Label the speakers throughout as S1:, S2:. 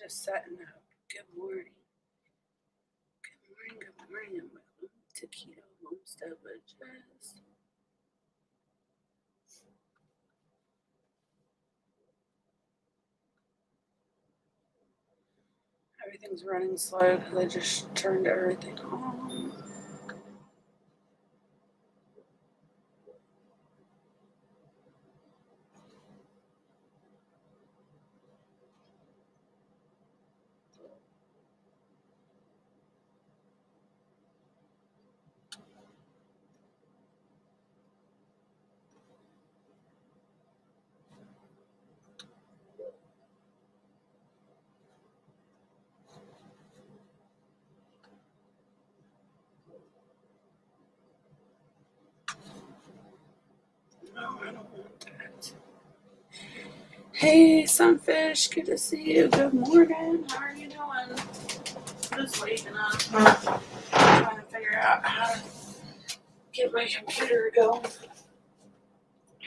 S1: Just setting up. Good morning. Good morning, and welcome to Keto Homestead with Jess. Everything's running slow because I just turned everything on. No, I don't want that. Hey, Sunfish, good to see you. Good morning. How are you doing? Just waking up. Trying to figure out how to get my computer going.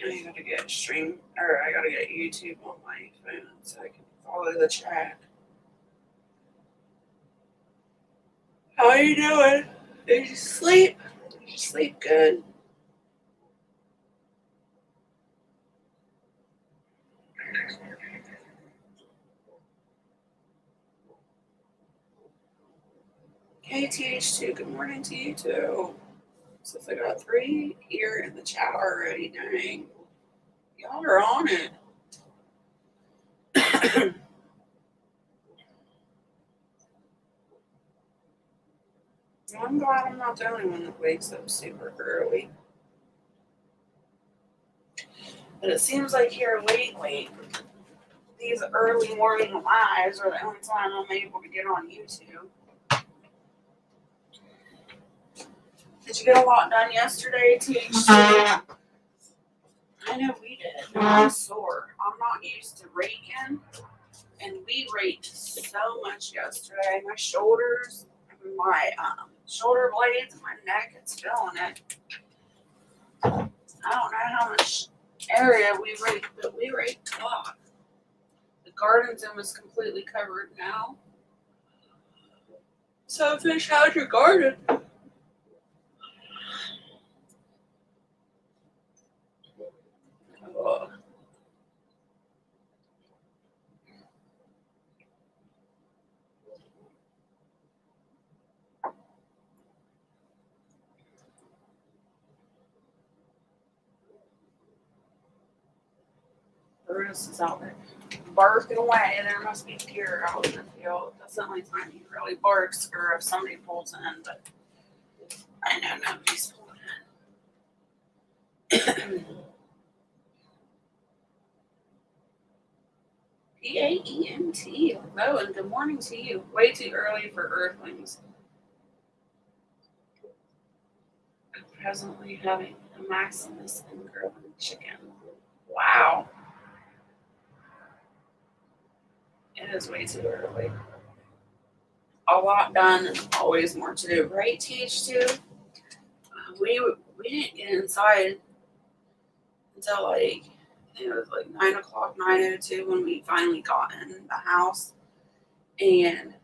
S1: I gotta get YouTube on my phone so I can follow the track. How are you doing? Did you sleep? Did you sleep good? KTH2, good morning to you too. So I got 3 here in the chat already. Dang. Y'all are on it. I'm glad I'm not the only one that wakes up super early. But it seems like here lately, these early morning lives are the only time I'm able to get on YouTube. Did you get a lot done yesterday, THC? I know we did. I'm sore. I'm not used to raking. And we raked so much yesterday. My shoulders, my shoulder blades, my neck, it's feeling it. I don't know how much area we raked, but we raked a lot. The garden's almost completely covered now. So, Fish, how's your garden? Oh. Bruce is out there barking away. There must be deer out in the field. That's the only time he really barks, or if somebody pulls in, but I know nobody's pulling in. P-A-E-N-T. Hello, and good morning to you. Way too early for earthlings. I'm presently having a Maximus and grilling chicken. Wow. It is way too early. A lot done and always more to do. Right, TH2? We didn't get inside until like, I think it was like 9 o'clock, 9:02 when we finally got in the house. And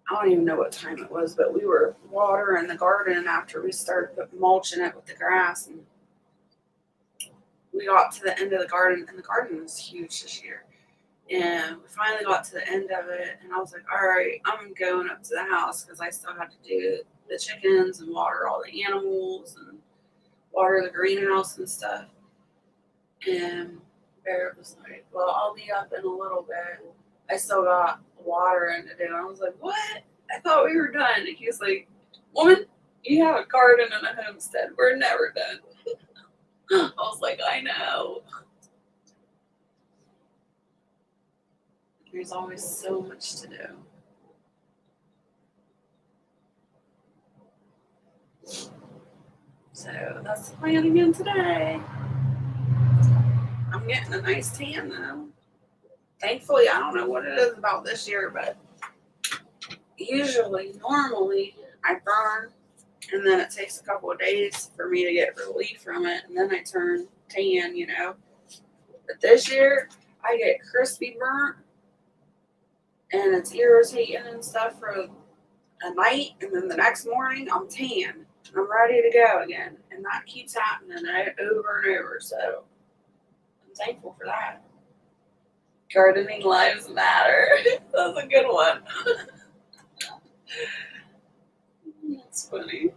S1: I don't even know what time it was, but we were watering the garden after we started mulching it with the grass. And we got to the end of the garden, and the garden was huge this year. And we finally got to the end of it, and I was like, all right, I'm going up to the house because I still had to do the chickens and water all the animals and water the greenhouse and stuff. And Barrett was like, well, I'll be up in a little bit. I still got watering to do. And I was like, what? I thought we were done. And he was like, woman, you have a garden and a homestead. We're never done. I was like, I know. There's always so much to do. So that's the plan again today. I'm getting a nice tan though. Thankfully, I don't know what it is about this year, but normally, I burn, and then it takes a couple of days for me to get relief from it, and then I turn tan, But this year, I get crispy burnt, and it's irritating and stuff for a night, and then the next morning I'm tan and I'm ready to go again, and that keeps happening over and over. So I'm thankful for that. Gardening lives matter. That's a good one. That's funny.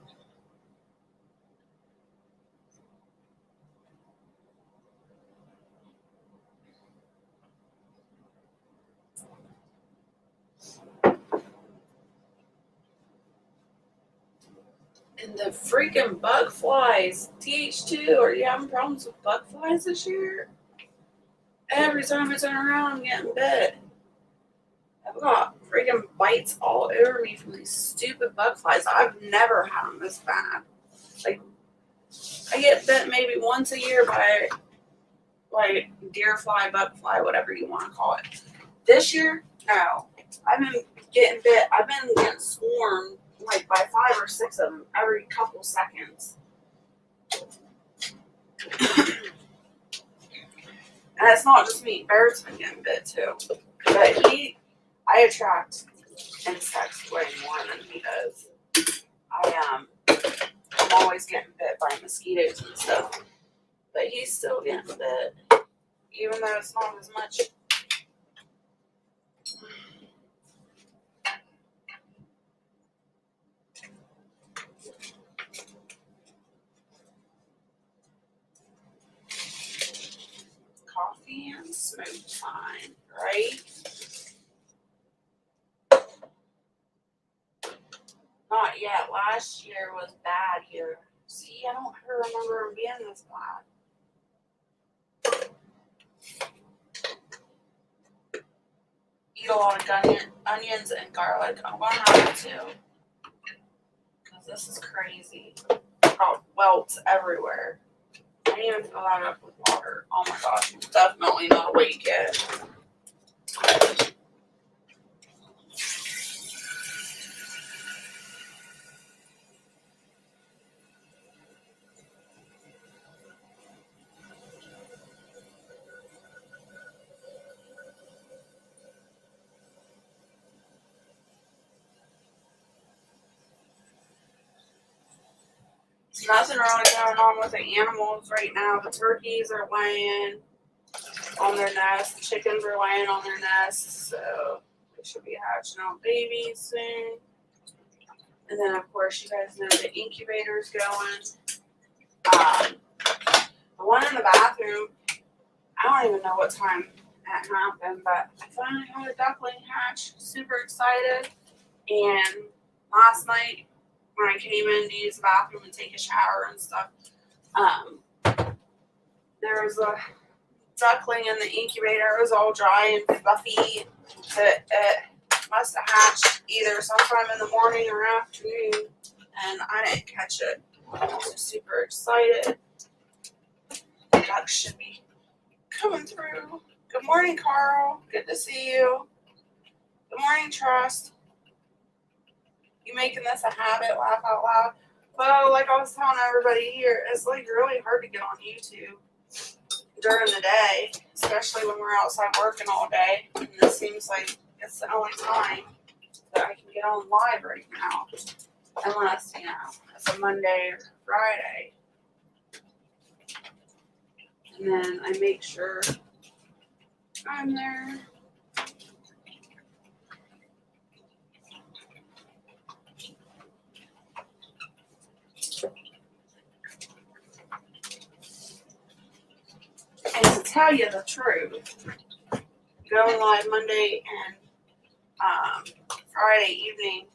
S1: And the freaking bug flies. TH2, are you having problems with bug flies this year? Every time I turn around, I'm getting bit. I've got freaking bites all over me from these stupid bug flies. I've never had them this bad. Like, I get bit maybe once a year by, like, deer fly, bug fly, whatever you want to call it. This year, no. I've been getting bit. I've been getting swarmed, like, by 5 or 6 of them every couple seconds. And it's not just me. Bear's been getting bit too. But I attract insects way more than he does. I'm always getting bit by mosquitoes and stuff. But he's still getting bit, even though it's not as much. Coffee and smoke time, right? Not yet. Last year was bad here. See, I don't remember him being this bad. Eat a lot of onions and garlic. I'm gonna have to, because this is crazy. Got welts everywhere. I didn't even fill that up with water. Oh my gosh, I'm definitely not awake yet. Nothing really going on with the animals right now. The turkeys are laying on their nests. The chickens are laying on their nests. So they should be hatching out babies soon. And then, of course, you guys know the incubator's going. The one in the bathroom, I don't even know what time that happened, but I finally had a duckling hatch. Super excited. And last night, when I came in to use the bathroom and take a shower and stuff, there was a duckling in the incubator. It was all dry and fluffy. It must have hatched either sometime in the morning or afternoon, and I didn't catch it. I was just super excited. The ducks should be coming through. Good morning, Carl. Good to see you. Good morning, Trust. You making this a habit? Laugh out loud. Well, like I was telling everybody here, it's like really hard to get on YouTube during the day, especially when we're outside working all day. And this seems like it's the only time that I can get on live right now, unless, you know, it's a Monday or Friday. And then I make sure I'm there. And to tell you the truth, going live Monday and Friday evening,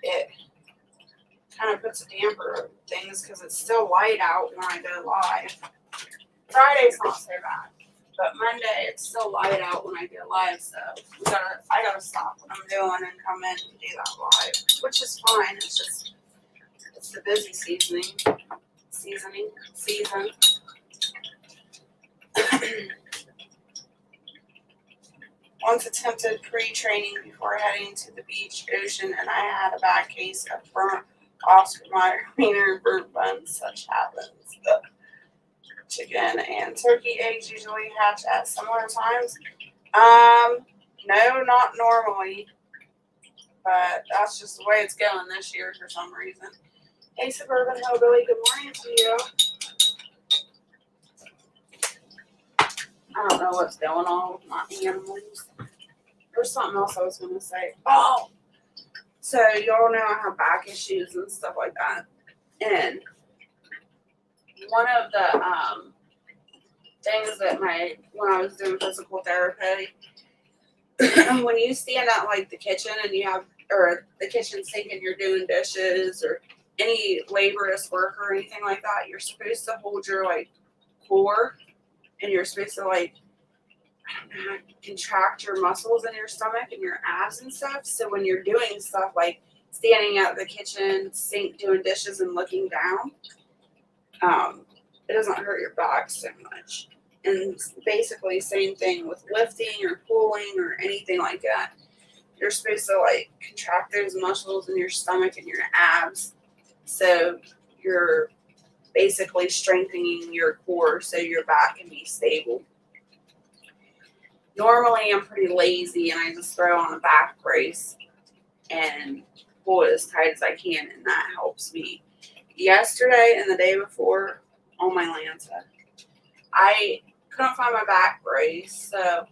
S1: it kind of puts a damper on things because it's still light out when I go live. Friday's not so bad, but Monday it's still light out when I go live, so I gotta stop what I'm doing and come in and do that live, which is fine. It's just the busy season. Once attempted pre-training before heading to the beach ocean, and I had a bad case of burnt Oscar Mayer wiener and burnt buns. Such happens. The chicken and turkey eggs usually hatch at similar times. No, not normally, but that's just the way it's going this year for some reason. Hey, Suburban Hillbilly, good morning to you. I don't know what's going on with my animals. There's something else I was going to say. Oh, so y'all know I have back issues and stuff like that. And one of the things that when I was doing physical therapy, when you stand at like the kitchen and you have, or the kitchen sink and you're doing dishes or any laborious work or anything like that, you're supposed to hold your like core and you're supposed to like, I don't know, contract your muscles in your stomach and your abs and stuff. So when you're doing stuff like standing at the kitchen sink doing dishes and looking down, it doesn't hurt your back so much. And basically same thing with lifting or pulling or anything like that. You're supposed to like contract those muscles in your stomach and your abs. So you're basically strengthening your core so your back can be stable. Normally I'm pretty lazy and I just throw on a back brace and pull it as tight as I can, and that helps me. Yesterday and the day before on my Lanza, I couldn't find my back brace, so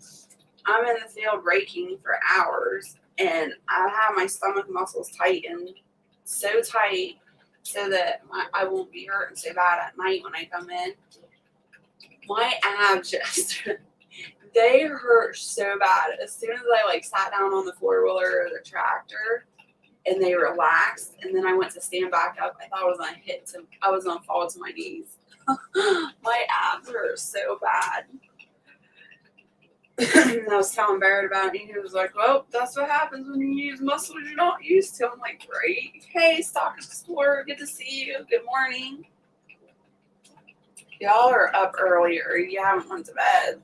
S1: I'm in the field raking for hours, and I have my stomach muscles tightened so tight so that I won't be hurting so bad at night when I come in. My abs just, they hurt so bad. As soon as I like sat down on the four-wheeler or the tractor and they relaxed, and then I went to stand back up, I thought I was gonna fall to my knees. My abs hurt so bad. I was telling Barrett about it, and he was like, well, that's what happens when you use muscles you're not used to. I'm like, great. Hey, Stock Explorer, good to see you. Good morning. Y'all are up early or you haven't went to bed.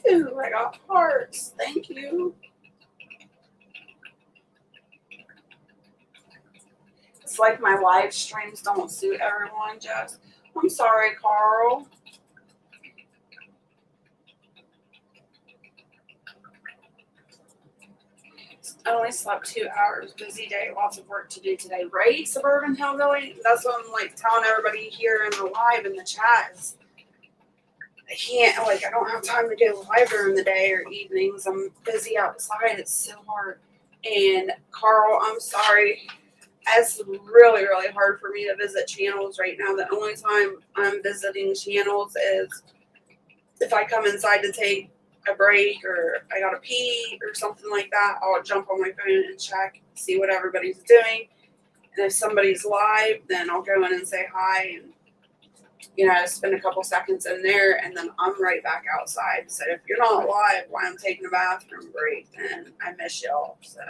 S1: Ooh, I got hearts. Thank you. It's like my live streams don't suit everyone, Jess. I'm sorry, Carl. I only slept 2 hours. Busy day. Lots of work to do today. Right, Suburban Hillbilly? That's what I'm like telling everybody here in the live in the chat. I don't have time to go live during the day or evenings. I'm busy outside. It's so hard. And Carl, I'm sorry. It's really, really hard for me to visit channels right now. The only time I'm visiting channels is if I come inside to take a break or I gotta pee or something like that. I'll jump on my phone and check, see what everybody's doing. And if somebody's live, then I'll go in and say hi and spend a couple seconds in there, and then I'm right back outside. So if you're not live while I'm taking a bathroom break, then I miss y'all. So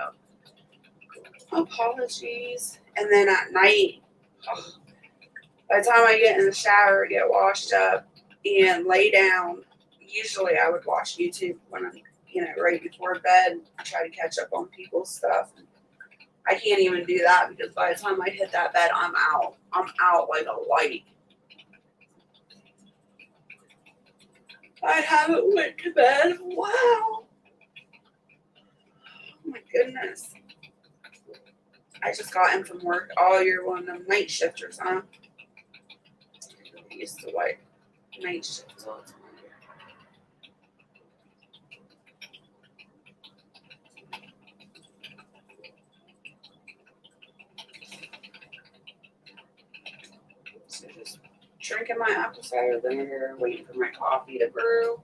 S1: apologies. And then at night, by the time I get in the shower, get washed up, and lay down, usually I would watch YouTube when I'm, right before bed. I try to catch up on people's stuff. I can't even do that because by the time I hit that bed, I'm out. I'm out like a light. I haven't went to bed. Wow. Oh my goodness. I just got in from work. Oh, you're one of them night shifters, huh? I used to like night shifts all the time. So just drinking my apple cider vinegar, waiting for my coffee to brew.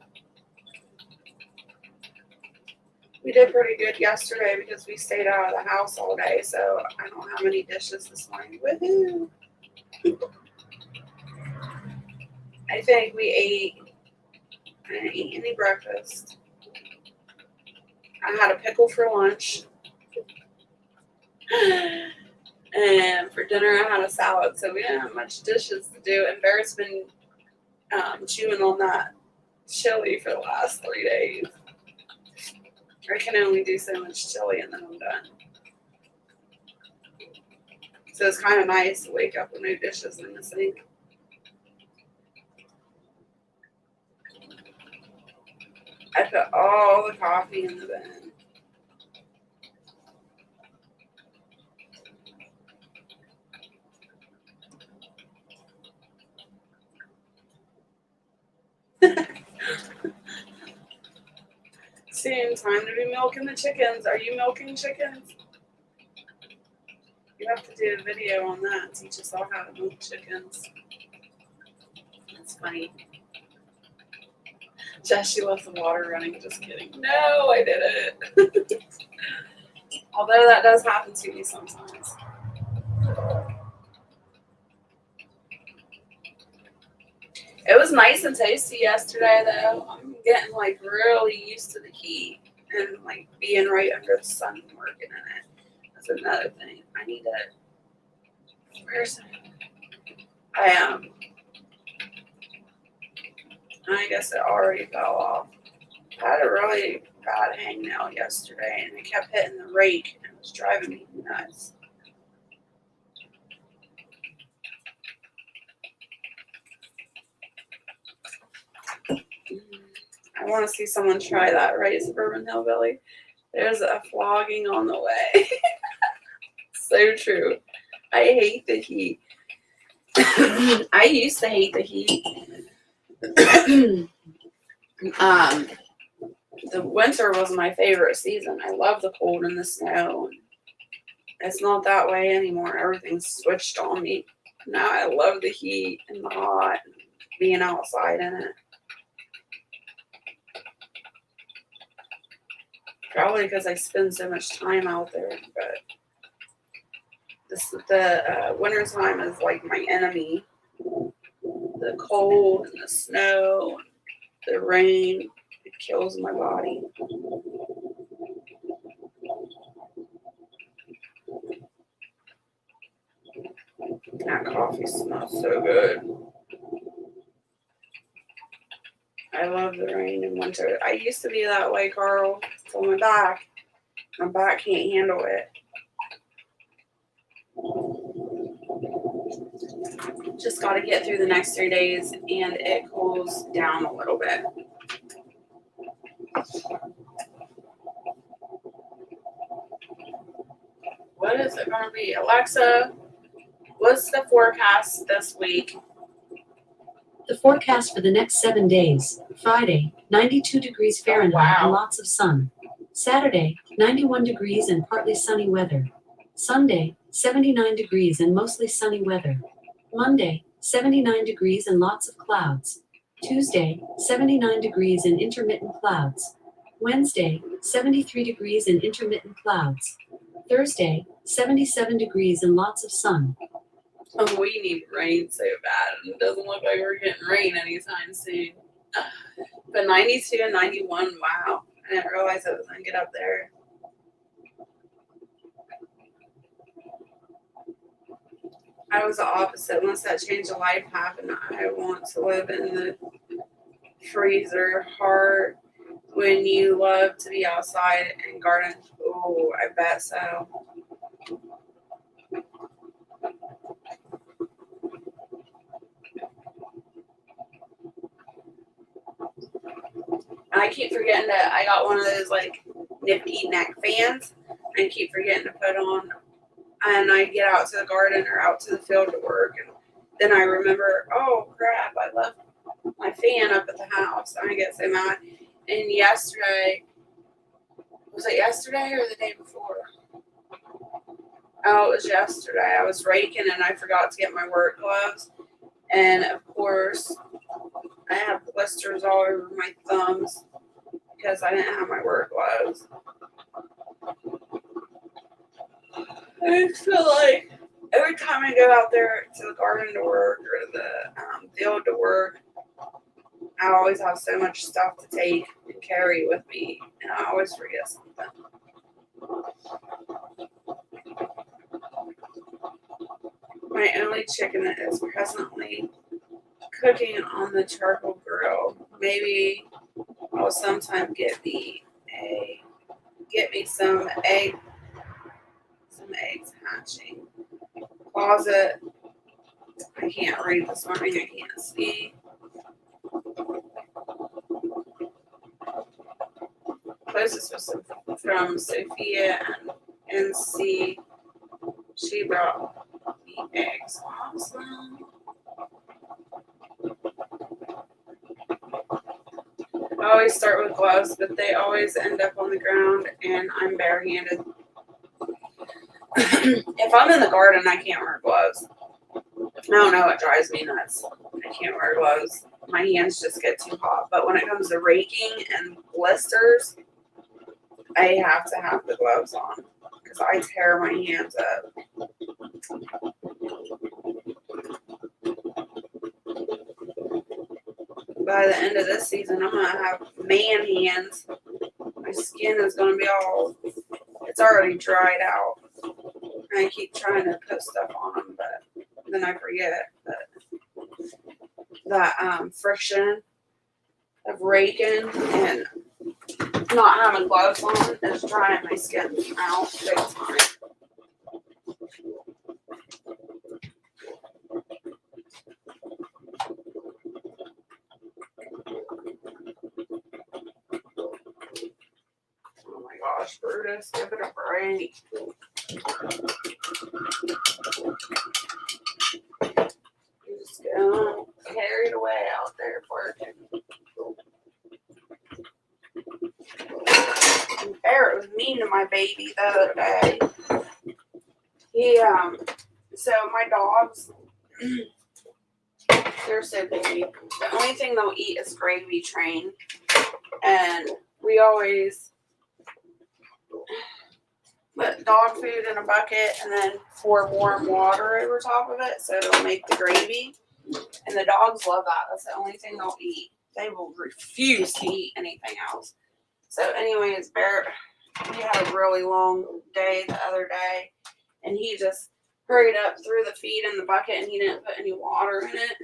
S1: We did pretty good yesterday because we stayed out of the house all day, so I don't have any dishes this morning. Woohoo! I think I didn't eat any breakfast. I had a pickle for lunch. And for dinner, I had a salad, so we didn't have much dishes to do. And Barrett's been chewing on that chili for the last 3 days. I can only do so much chili and then I'm done. So it's kind of nice to wake up with no dishes in the sink. I put all the coffee in the bin. Soon, time to be milking the chickens. Are you milking chickens? You have to do a video on that. Teach us all how to milk chickens. That's funny. Jess, she left the water running. Just kidding. No, I didn't. Although that does happen to me sometimes. It was nice and tasty yesterday, though. I'm getting like really used to the heat and like being right under the sun and working in it. That's another thing. I need to. Where's I am. I guess it already fell off. I had a really bad hangnail yesterday, and it kept hitting the rake, and it was driving me nuts. I want to see someone try that, right, Suburban Hillbilly? There's a flogging on the way. So true. I hate the heat. I used to hate the heat. The winter was my favorite season. I love the cold and the snow. It's not that way anymore. Everything's switched on me. Now I love the heat and the hot and being outside in it. Probably because I spend so much time out there. But the winter time is like my enemy. The cold and the snow, and the rain, it kills my body. That coffee smells so good. I love the rain in winter. I used to be that way, Carl. It's on my back. My back can't handle it. Just got to get through the next 3 days and it cools down a little bit. What is it going to be? Alexa, what's the forecast this week?
S2: The forecast for the next 7 days. Friday, 92 degrees Fahrenheit and lots of sun. Saturday, 91 degrees and partly sunny weather. Sunday, 79 degrees and mostly sunny weather. Monday, 79 degrees and lots of clouds. Tuesday, 79 degrees and intermittent clouds. Wednesday, 73 degrees and intermittent clouds. Thursday, 77 degrees and lots of sun.
S1: Oh, we need rain so bad. It doesn't look like we're getting rain anytime soon. But 92 and 91, wow. I didn't realize it was going to get up there. I was the opposite. Once that change of life happened, I want to live in the freezer hard. When you love to be outside and garden, oh, I bet so. And I keep forgetting that I got one of those like nifty neck fans. I keep forgetting to put on. And I get out to the garden or out to the field to work. And then I remember, oh crap, I left my fan up at the house. And I get so mad. And yesterday, was it yesterday or the day before? Oh, it was yesterday. I was raking and I forgot to get my work gloves. And of course, I have blisters all over my thumbs because I didn't have my work gloves. I just feel like every time I go out there to the garden to work or the field to work, I always have so much stuff to take and carry with me, and I always forget something. My only chicken is presently cooking on the charcoal grill. Maybe I'll sometime get me some eggs hatching. Closet. I can't read this morning. I can't see. closest was from Sophia and NC. She brought the eggs. Awesome. I always start with gloves, but they always end up on the ground, and I'm barehanded. If I'm in the garden, I can't wear gloves. I don't know, it drives me nuts. I can't wear gloves. My hands just get too hot. But when it comes to raking and blisters, I have to have the gloves on because I tear my hands up. By the end of this season, I'm going to have man hands. My skin is going to be all, it's already dried out. I keep trying to put stuff on them, but then I forget. But that friction of raking and not having gloves on is drying my skin out big time. Oh my gosh, Brutus, give it a break. You're just going carried away out there barking. Barrett was mean to my baby the other day. So my dogs, they're so picky. The only thing they'll eat is gravy train. And we always put dog food in a bucket and then pour warm water over top of it so it'll make the gravy. And the dogs love that. That's the only thing they'll eat. They will refuse to eat anything else. So anyways, Barrett, he had a really long day the other day. And he just hurried up, threw the feed in the bucket, and he didn't put any water in it.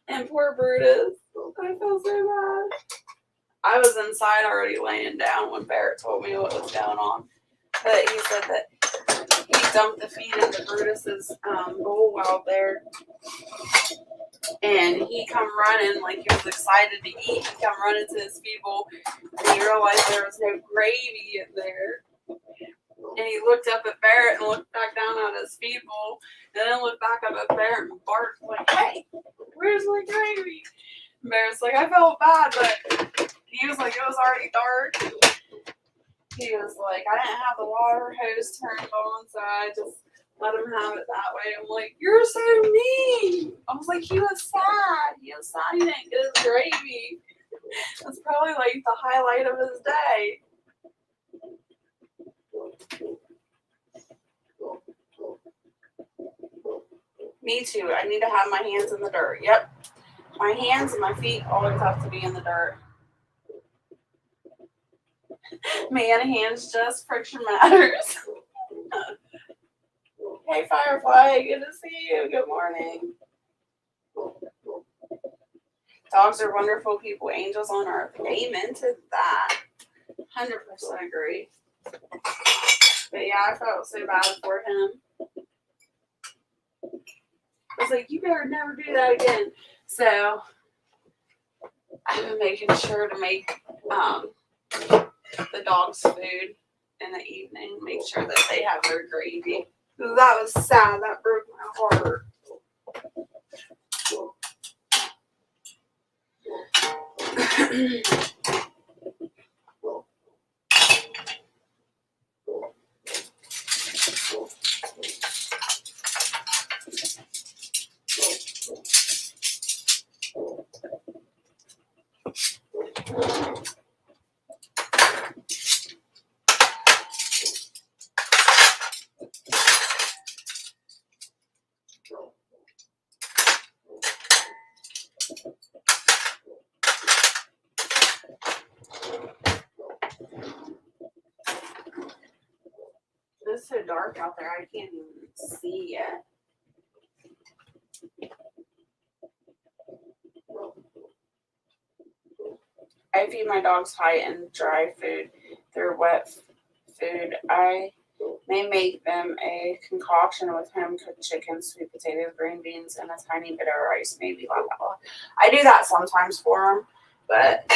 S1: And poor Brutus, I felt so bad. I was inside already laying down when Barrett told me what was going on. But he said that he dumped the feed into Brutus's bowl out there. And he come running like he was excited to eat. He come running to his feed bowl, and he realized there was no gravy in there. And he looked up at Barrett and looked back down at his feed bowl, and then looked back up at Barrett and barked like, "Hey, where's my gravy?" And Barrett's like, "I felt bad, but," he was like, "it was already dark." He was like, "I didn't have the water hose turned on, so I just let him have it that way." I'm like, "You're so mean." I was like, he was sad. He was sad he didn't get his gravy. That's probably like the highlight of his day. Me too. I need to have my hands in the dirt. Yep. My hands and my feet always have to be in the dirt. Man, hands, just friction matters. Hey, Firefly. Good to see you. Good morning. Dogs are wonderful people, angels on earth. Amen to that. 100% agree. But yeah, I felt so bad for him. I was like, you better never do that again. So I've been making sure to make the dogs food in the evening. Make sure that they have their gravy. That was sad. That broke my heart. It's so dark out there, I can't even see yet. I feed my dogs high and dry food. They're wet food. I may make them a concoction with home-cooked chicken, sweet potatoes, green beans, and a tiny bit of rice, maybe. Blah, blah, blah. I do that sometimes for them, but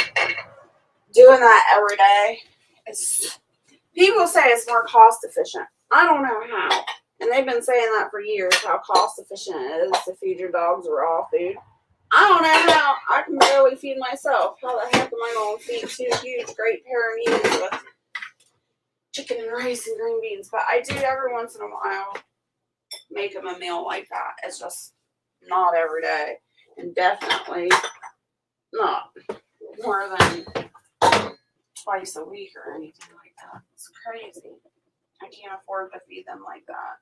S1: doing that every day, people say it's more cost efficient. I don't know how. And they've been saying that for years, how cost efficient it is to feed your dogs raw food. I don't know how. I can barely feed myself. How the heck am I going to feed two huge, great pair of meals with chicken and rice and green beans? But I do every once in a while make them a meal like that. It's just not every day. And definitely not more than twice a week or anything like that. It's crazy. I can't afford to feed them like that.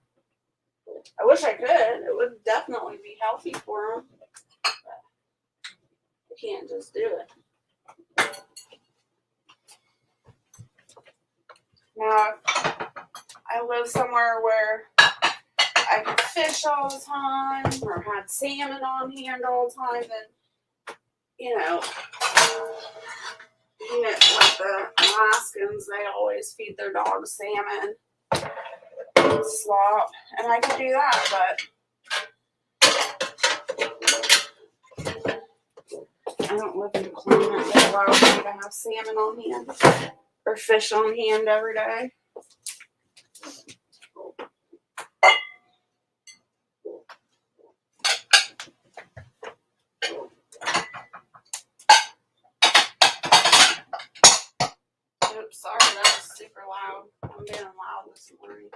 S1: I wish I could. It would definitely be healthy for them. But I can't just do it. Now, I live somewhere where I could fish all the time or had salmon on hand all the time, then, like the Alaskans, they always feed their dogs salmon, slop, and I could do that, but I don't live in a climate that allows me to have salmon on hand or fish on hand every day. Oops, sorry, that was super loud. I'm being loud this morning.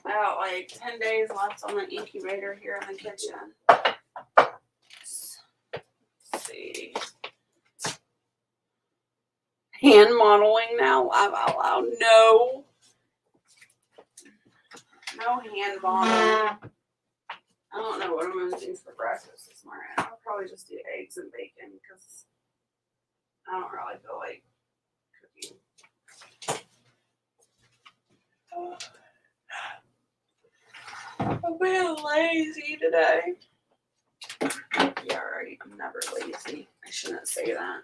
S1: I got like 10 days left on the incubator here in the kitchen. Let's see. Hand modeling now, laugh out loud. No. No hand modeling. I don't know what I'm going to do for breakfast this morning. I'll probably just do eggs and bacon because I don't really feel like cooking. I'm being lazy today. Yeah, right. I'm never lazy. I shouldn't say that.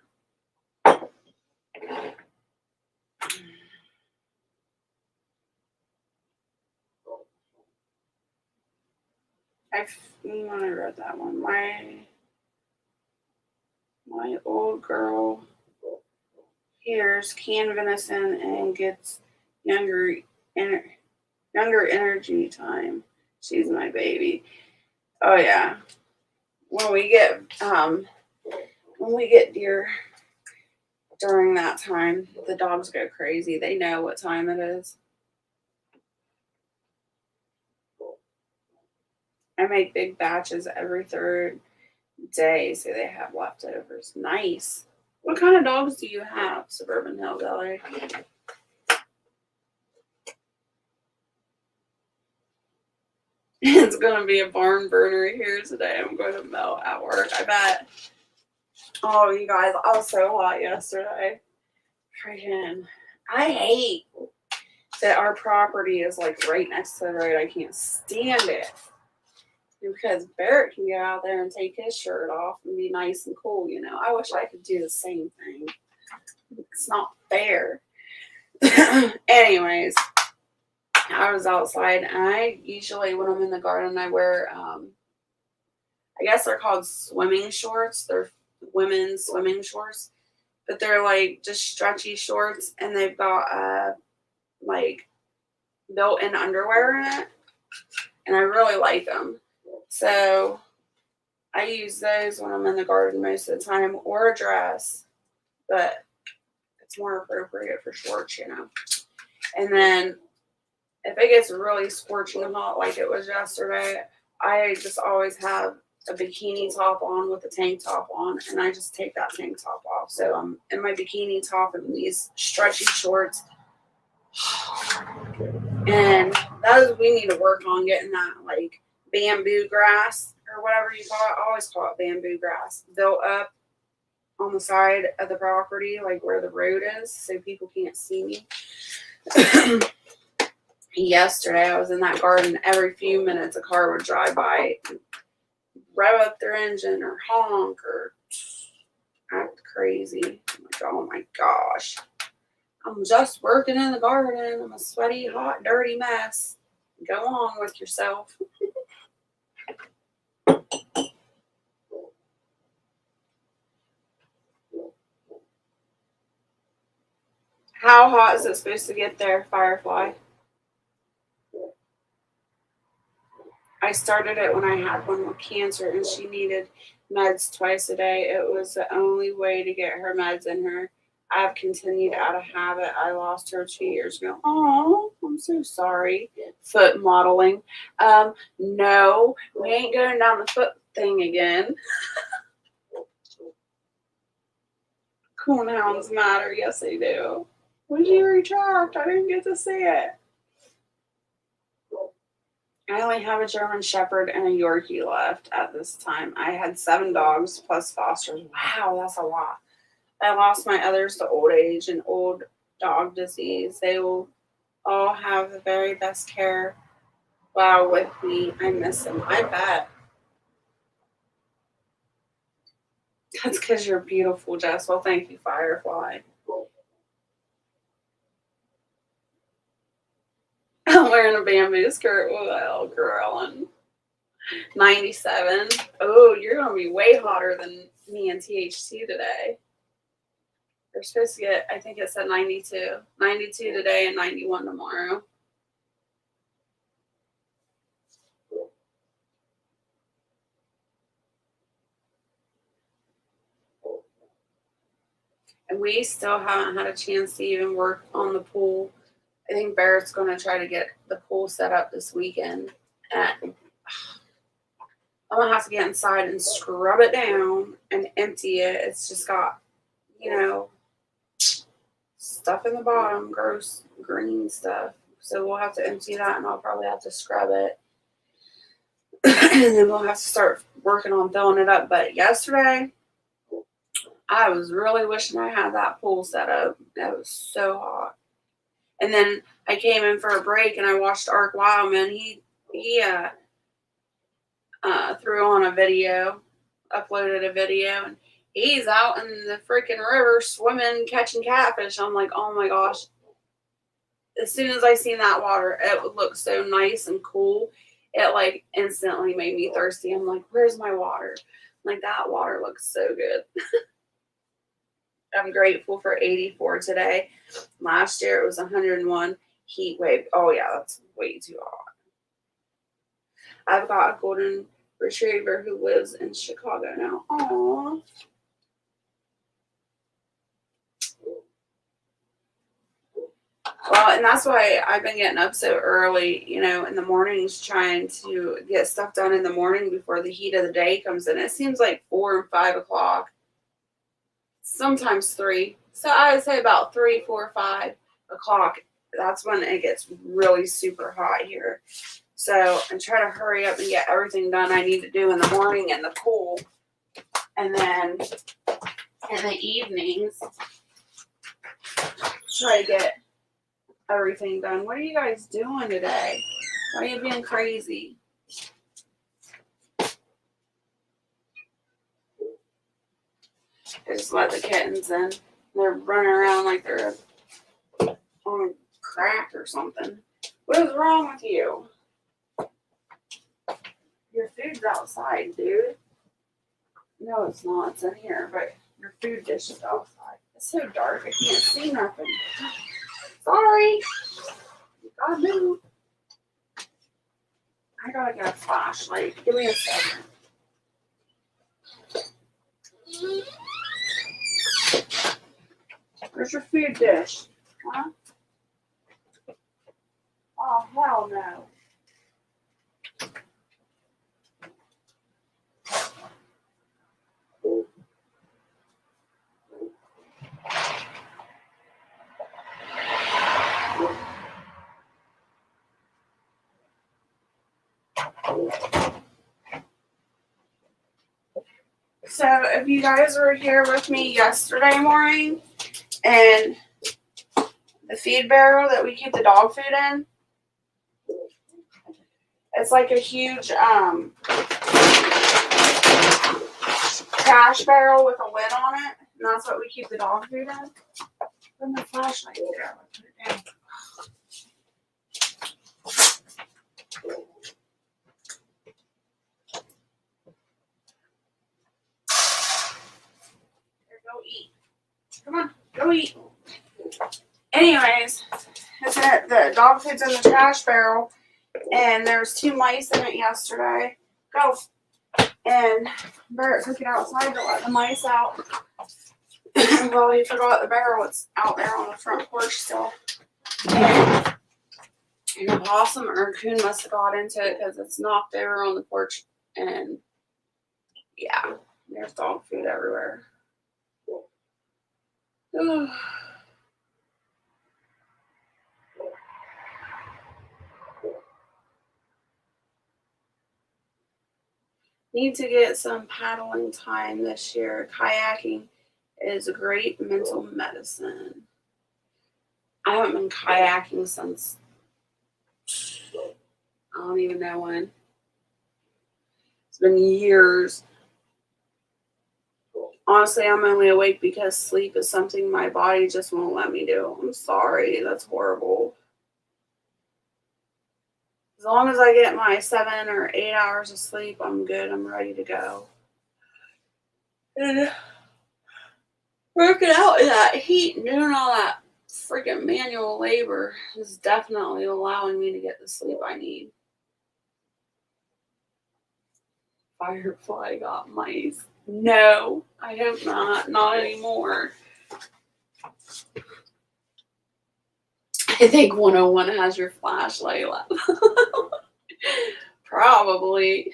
S1: When I read that one, my old girl hears canned venison and gets younger energy time. She's my baby. Oh yeah. When we get deer during that time, the dogs go crazy. They know what time it is. I make big batches every third day so they have leftovers. Nice. What kind of dogs do you have, Suburban Hillbilly? It's going to be a barn burner here today. I'm going to melt at work, I bet. Oh, you guys, I was so hot yesterday. Freaking, I hate that our property is like right next to the road. I can't stand it. Because Barrett can get out there and take his shirt off and be nice and cool, I wish I could do the same thing. It's not fair. Anyways, I was outside, and I usually, when I'm in the garden, I wear, I guess they're called swimming shorts. They're women's swimming shorts, but they're like just stretchy shorts, and they've got like built-in underwear in it, and I really like them. So I use those when I'm in the garden most of the time, or a dress, but it's more appropriate for shorts, And then if it gets really scorching hot like it was yesterday, I just always have a bikini top on with a tank top on, and I just take that tank top off. So I'm in my bikini top and these stretchy shorts. And we need to work on getting that like bamboo grass or whatever you call it. I always call it bamboo grass built up on the side of the property, like where the road is, so people can't see me. Yesterday I was in that garden. Every few minutes a car would drive by. rev up their engine or honk or act crazy. I'm like, oh my gosh. I'm just working in the garden. I'm a sweaty, hot, dirty mess. Go on with yourself. How hot is it supposed to get there, Firefly? I started it when I had one with cancer and she needed meds twice a day. It was the only way to get her meds in her. I've continued out of habit. I lost her 2 years ago. Oh, I'm so sorry. Foot modeling. No, we ain't going down the foot thing again. Coonhounds matter. Yes, they do. When did you retract? I didn't get to see it. I only have a German Shepherd and a Yorkie left at this time. I had 7 dogs plus fosters. Wow, that's a lot. I lost my others to old age and old dog disease. They will all have the very best care while with me. I miss them. I bet. That's because you're beautiful, Jess. Well, thank you, Firefly. I'm wearing a bamboo skirt. Well, girl, and 97. Oh, you're going to be way hotter than me and THT today. They're supposed to get, I think it said 92. 92 today and 91 tomorrow. And we still haven't had a chance to even work on the pool. I think Barrett's going to try to get the pool set up this weekend. And I'm going to have to get inside and scrub it down and empty it. It's just got, stuff in the bottom, gross green stuff. So we'll have to empty that and I'll probably have to scrub it. And then we'll have to start working on filling it up. But yesterday, I was really wishing I had that pool set up. That was so hot. And then I came in for a break and I watched Ark Wildman. He threw on a video, uploaded a video, and he's out in the freaking river swimming, catching catfish. I'm like, oh my gosh. As soon as I seen that water, it would look so nice and cool. It like instantly made me thirsty. I'm like, where's my water? I'm like, that water looks so good. I'm grateful for 84 today. Last year it was 101 heat wave. Oh yeah, that's way too hot. I've got a golden retriever who lives in Chicago now. Aww. Well, and that's why I've been getting up so early, in the mornings, trying to get stuff done in the morning before the heat of the day comes in. It seems like 4 and 5 o'clock, sometimes 3. So I would say about 3, 4, 5 o'clock. That's when it gets really super hot here. So I try to hurry up and get everything done I need to do in the morning in the pool. And then in the evenings, try to get everything done. What are you guys doing today? Why are you being crazy? I just let the kittens in. They're running around like they're on crack or something. What is wrong with you? Your food's outside, dude. No, it's not. It's in here, but your food dish is outside. It's so dark, I can't see nothing. Sorry. You gotta move. I gotta get a flashlight. Give me a second. Where's your food dish? Huh? Oh, hell no. So if you guys were here with me yesterday morning and the feed barrel that we keep the dog food in, it's like a huge trash barrel with a lid on it, and that's what we keep the dog food in. Put my flashlight there. Put it down. Here, go eat. Come on, go eat. Anyways, the dog food's in the trash barrel, and there's 2 mice in it yesterday. Go. And Barrett took it outside to let the mice out. Well, he forgot the barrel. It's out there on the front porch still. And a possum or a coon must have got into it because it's knocked over on the porch. And yeah, there's dog food everywhere. Need to get some paddling time this year. Kayaking is a great mental medicine. I haven't been kayaking since I don't even know when. It's been years. Honestly, I'm only awake because sleep is something my body just won't let me do. I'm sorry. That's horrible. As long as I get my 7 or 8 hours of sleep, I'm good. I'm ready to go. And working out in that heat and doing all that freaking manual labor is definitely allowing me to get the sleep I need. Firefly got mice. No, I hope not. Not anymore. I think 101 has your flashlight left. Probably.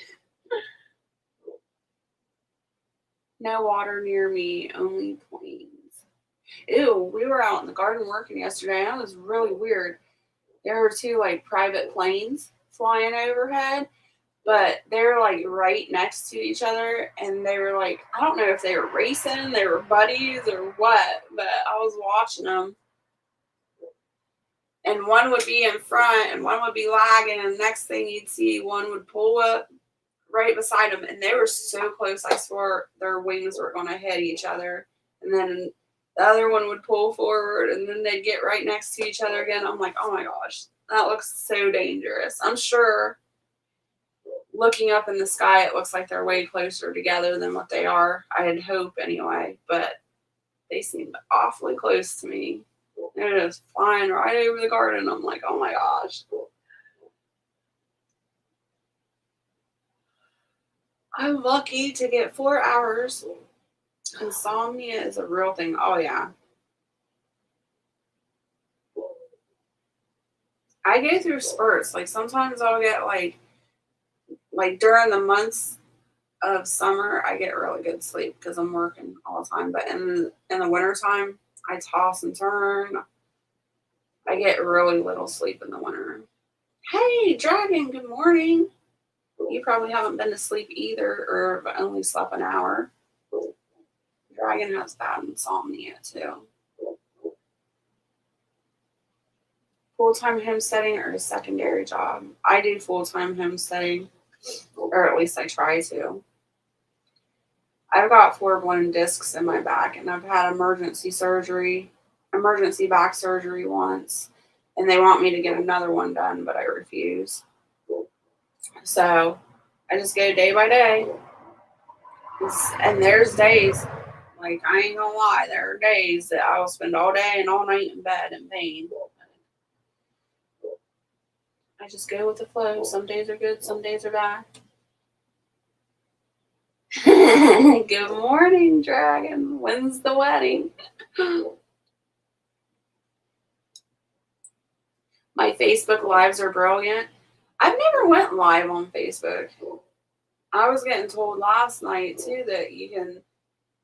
S1: No water near me, only planes. Ew, we were out in the garden working yesterday, and it was really weird. There were 2 like private planes flying overhead, but they're like right next to each other, and they were like, I don't know if they were racing, they were buddies or what, but I was watching them. And one would be in front and one would be lagging, and the next thing you'd see one would pull up right beside them, and they were so close, I swore their wings were going to hit each other. And then the other one would pull forward, and then they'd get right next to each other again. I'm like, oh my gosh, that looks so dangerous. I'm sure looking up in the sky, it looks like they're way closer together than what they are. I'd hope anyway, but they seemed awfully close to me. They're just flying right over the garden. I'm like, oh my gosh. I'm lucky to get 4 hours. Insomnia is a real thing. Oh, yeah. I go through spurts. Like, sometimes I'll get, like during the months of summer, I get really good sleep because I'm working all the time. But in the wintertime, I toss and turn. I get really little sleep in the winter. Hey, Dragon, good morning. You probably haven't been to sleep either, or only slept an hour. Dragon has bad insomnia too. Full-time homesteading or a secondary job? I do full-time homesteading, or at least I try to. I've got 4 blown discs in my back, and I've had emergency back surgery once, and they want me to get another one done, but I refuse. So I just go day by day. And there's days, like, I ain't gonna lie, there are days that I will spend all day and all night in bed in pain. I just go with the flow. Some days are good, some days are bad. Good morning, Dragon. When's the wedding? My Facebook lives are brilliant. I've never went live on Facebook. I was getting told last night, too, that you can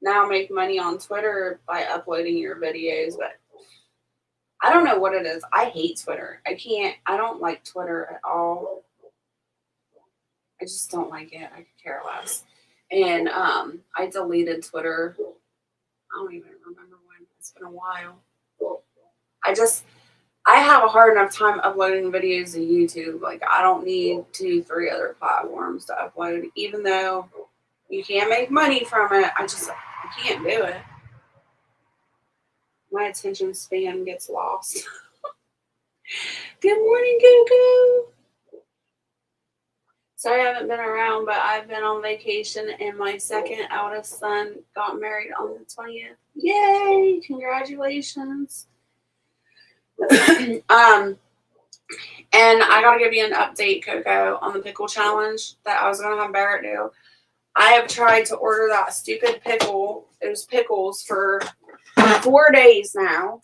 S1: now make money on Twitter by uploading your videos, but I don't know what it is. I hate Twitter. I don't like Twitter at all. I just don't like it. I could care less. And I deleted Twitter. I don't even remember when. It's been a while. I have a hard enough time uploading videos to YouTube. Like, I don't need 2, 3 other platforms to upload, even though You can't make money from it. I can't do it. My attention span gets lost. Good morning, Coco. Sorry I haven't been around, but I've been on vacation and my second eldest son got married on the 20th. Yay! Congratulations. And I gotta give you an update, Coco, on the pickle challenge that I was gonna have Barrett do. I have tried to order that stupid those pickles for 4 days now.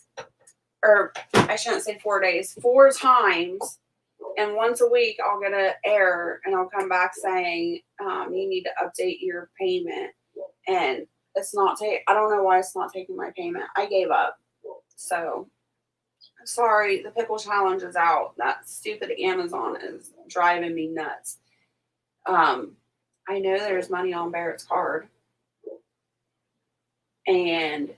S1: Or I shouldn't say 4 days, 4 times. And once a week, I'll get an error and I'll come back saying, you need to update your payment. And it's not I don't know why it's not taking my payment. I gave up. So, sorry, the pickle challenge is out. That stupid Amazon is driving me nuts. I know there's money on Barrett's card. And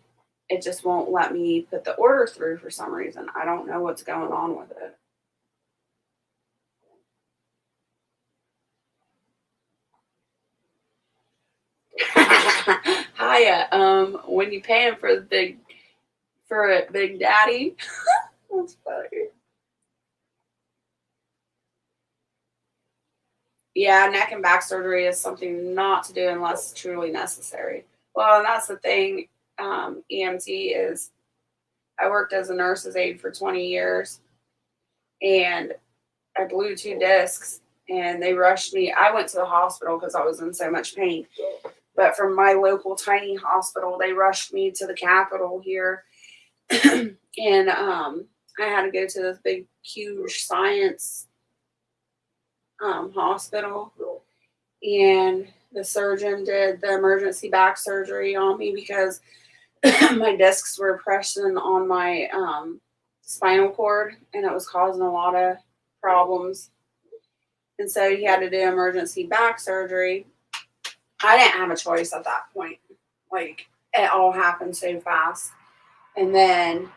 S1: it just won't let me put the order through for some reason. I don't know what's going on with it. Hiya. When you paying for a big daddy, that's funny. Yeah, neck and back surgery is something not to do unless truly necessary. Well, and that's the thing. EMT is. I worked as a nurse's aide for 20 years, and I blew 2 discs, and they rushed me. I went to the hospital because I was in so much pain. But from my local tiny hospital, they rushed me to the Capitol here. And I had to go to this big, huge science hospital. And the surgeon did the emergency back surgery on me because my discs were pressing on my spinal cord, and it was causing a lot of problems. And so he had to do emergency back surgery. I didn't have a choice at that point. Like, it all happened so fast. And then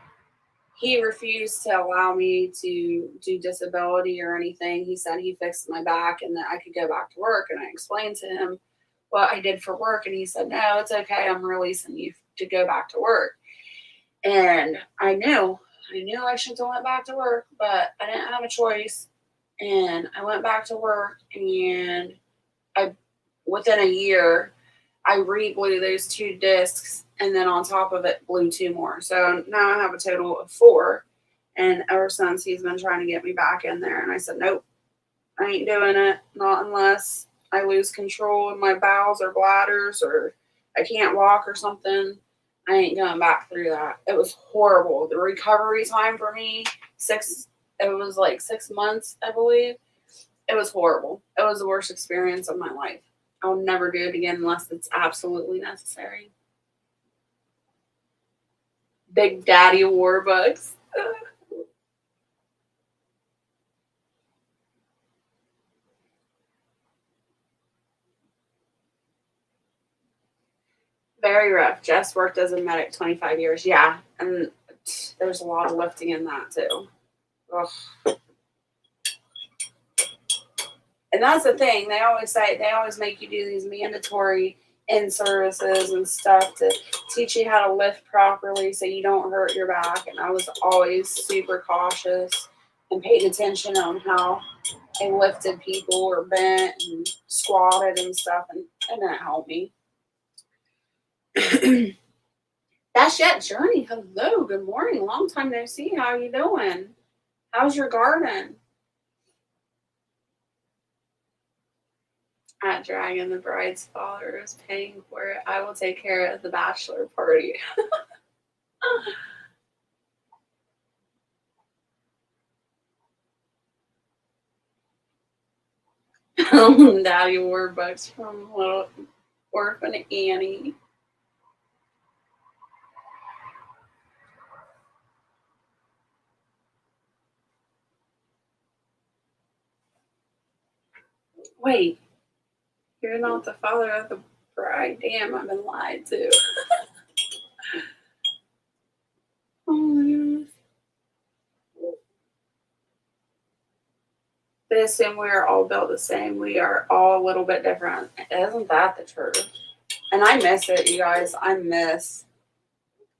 S1: he refused to allow me to do disability or anything. He said he fixed my back and that I could go back to work. And I explained to him what I did for work. And he said, no, it's okay. I'm releasing you to go back to work. And I knew I should have went back to work, but I didn't have a choice. And I went back to work, and within a year, I re-blew those 2 discs, and then on top of it, blew 2 more. So now I have a total of 4. And ever since, he's been trying to get me back in there. And I said, nope, I ain't doing it. Not unless I lose control in my bowels or bladders, or I can't walk or something. I ain't going back through that. It was horrible. The recovery time for me, it was like 6 months, I believe. It was horrible. It was the worst experience of my life. I'll never do it again unless it's absolutely necessary. Big Daddy Warbucks. Very rough. Jess worked as a medic 25 years. Yeah, and there's a lot of lifting in that too. Ugh. And that's the thing. They always make you do these mandatory in-services and stuff to teach you how to lift properly so you don't hurt your back. And I was always super cautious and paid attention on how they lifted people or bent and squatted and stuff, and it didn't help me. That's Yet Journey. Hello, good morning. Long time no see. How you doing? How's your garden? At Dragon, the bride's father is paying for it. I will take care of the bachelor party. Daddy Warbucks from Little Orphan Annie. Wait, you're not the father of the bride. Damn, I've been lied to. Oh my goodness. They assume we are all built the same. We are all a little bit different. Isn't that the truth? And I miss it, you guys. I miss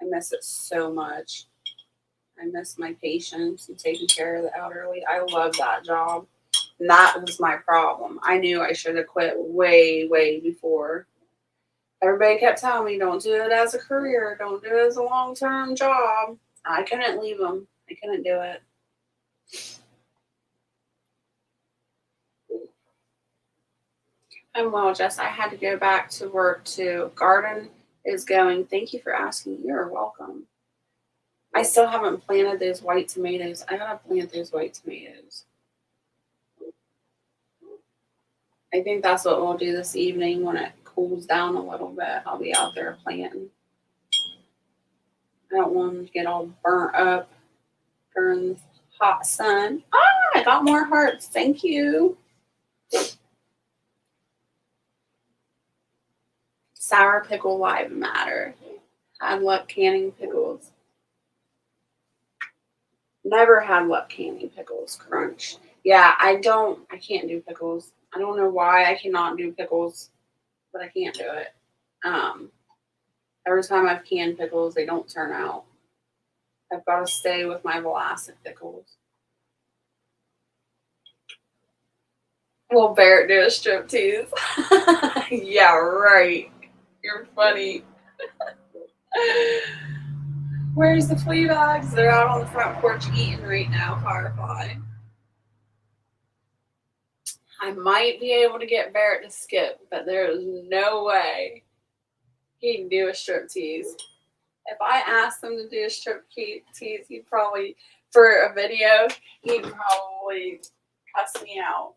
S1: it so much. I miss my patients and taking care of the elderly. I love that job. And that was my problem. I knew I should have quit way, way before. Everybody kept telling me, don't do it as a career. Don't do it as a long-term job. I couldn't leave them. I couldn't do it. I'm well, Jess. I had to go back to work too. Garden is going. Thank you for asking. You're welcome. I still haven't planted those white tomatoes. I gotta plant those white tomatoes. I think that's what we'll do this evening when it cools down a little bit. I'll be out there planting. I don't want them to get all burnt up during the hot sun. I got more hearts. Thank you. Sour pickle live matter. Had luck canning pickles. Never had luck canning pickles. Crunch. Yeah, I can't do pickles. I don't know why I cannot do pickles, but I can't do it. Every time I've canned pickles, they don't turn out. I've got to stay with my Vlasic pickles. Will Barrett do a striptease? Yeah, right. You're funny. Where's the flea bags? They're out on the front porch eating right now, Firefly. I might be able to get Barrett to skip, but there is no way he can do a striptease. If I asked him to do a striptease, he'd probably, for a video, he'd probably cuss me out.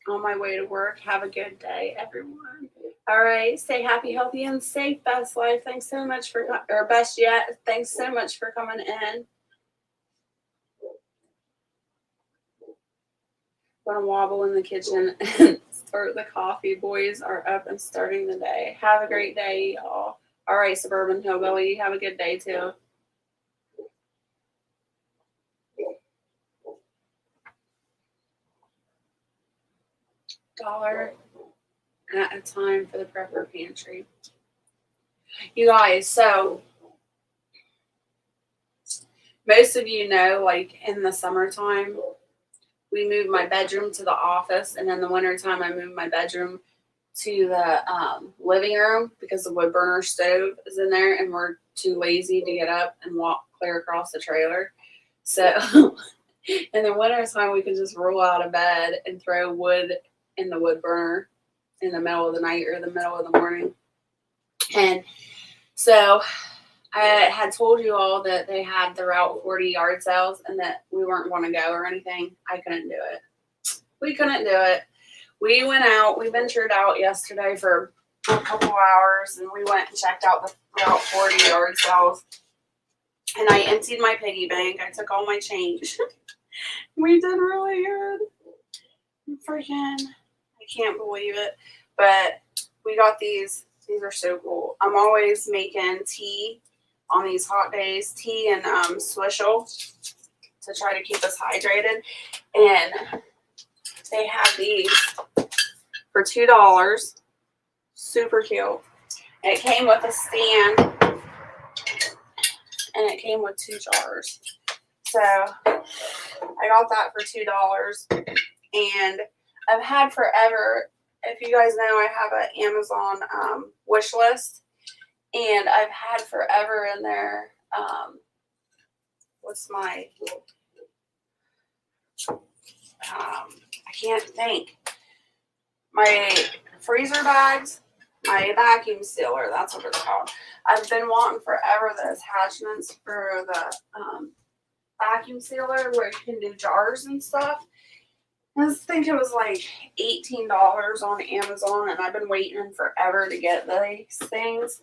S1: On my way to work. Have a good day, everyone. All right. Stay happy, healthy, and safe. Best life. Thanks so much for, or best yet. Thanks so much for coming in. Gonna wobble in the kitchen and start the coffee. Boys are up and starting the day. Have a great day, y'all. All right, Suburban Hillbilly. Have a good day, too. $1 at a time for the prepper pantry. You guys, so most of you know, like in the summertime, we moved my bedroom to the office, and in the wintertime, I moved my bedroom to the living room because the wood burner stove is in there, and we're too lazy to get up and walk clear across the trailer. So in the wintertime, we could just roll out of bed and throw wood in the wood burner in the middle of the night or the middle of the morning. And so I had told you all that they had the Route 40 yard sales and that we weren't going to go or anything. I couldn't do it. We couldn't do it. We went out. We ventured out yesterday for a couple hours, and we went and checked out the Route 40 yard sales. And I emptied my piggy bank. I took all my change. We did really good. Freaking, I can't believe it. But we got these. These are so cool. I'm always making tea on these hot days. Tea and Swishel to try to keep us hydrated. And they have these for $2. Super cute. And it came with a stand. And it came with 2 jars. So I got that for $2. And I've had forever, if you guys know, I have an Amazon wish list. And I've had forever in there, what's my, I can't think. My freezer bags, my vacuum sealer, that's what it's called. I've been wanting forever the attachments for the vacuum sealer where you can do jars and stuff. I think it was like $18 on Amazon, and I've been waiting forever to get these things.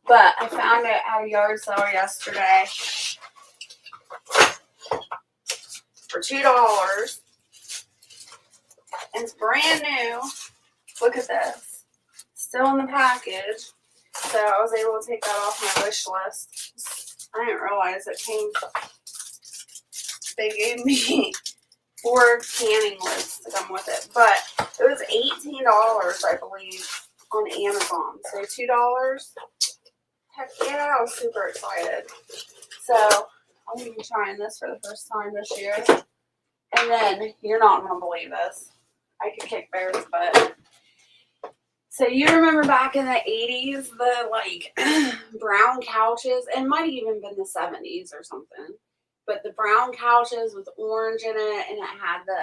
S1: But I found it at a yard sale yesterday for $2. It's brand new. Look at this. Still in the package. So I was able to take that off my wish list. I didn't realize it came. They gave me 4 canning lids to come with it, but it was $18, I believe, on Amazon. So $2. Heck yeah, I was super excited. So I'm gonna be trying this for the first time this year. And then you're not gonna believe this. I could kick Bear's butt. So you remember back in the 80s, the like brown couches, and it might have even been the 70s or something. But the brown couches with orange in it, and it had the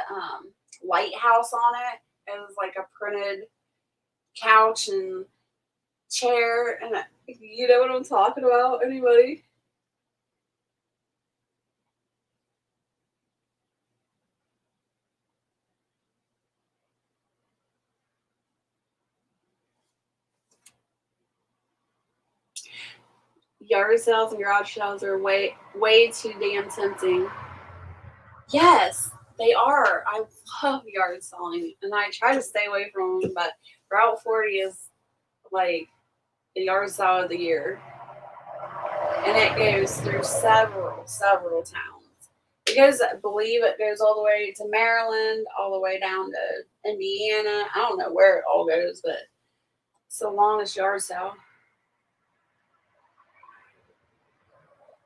S1: lighthouse on it. It was like a printed couch and chair, and you know what I'm talking about? Anybody? Yard sales and garage sales are way too damn tempting. Yes, they are. I love yard selling, and I try to stay away from them, but Route 40 is like the yard sale of the year, and it goes through several towns. It goes, I believe it goes all the way to Maryland, all the way down to Indiana. I don't know where it all goes, but it's the longest yard sale.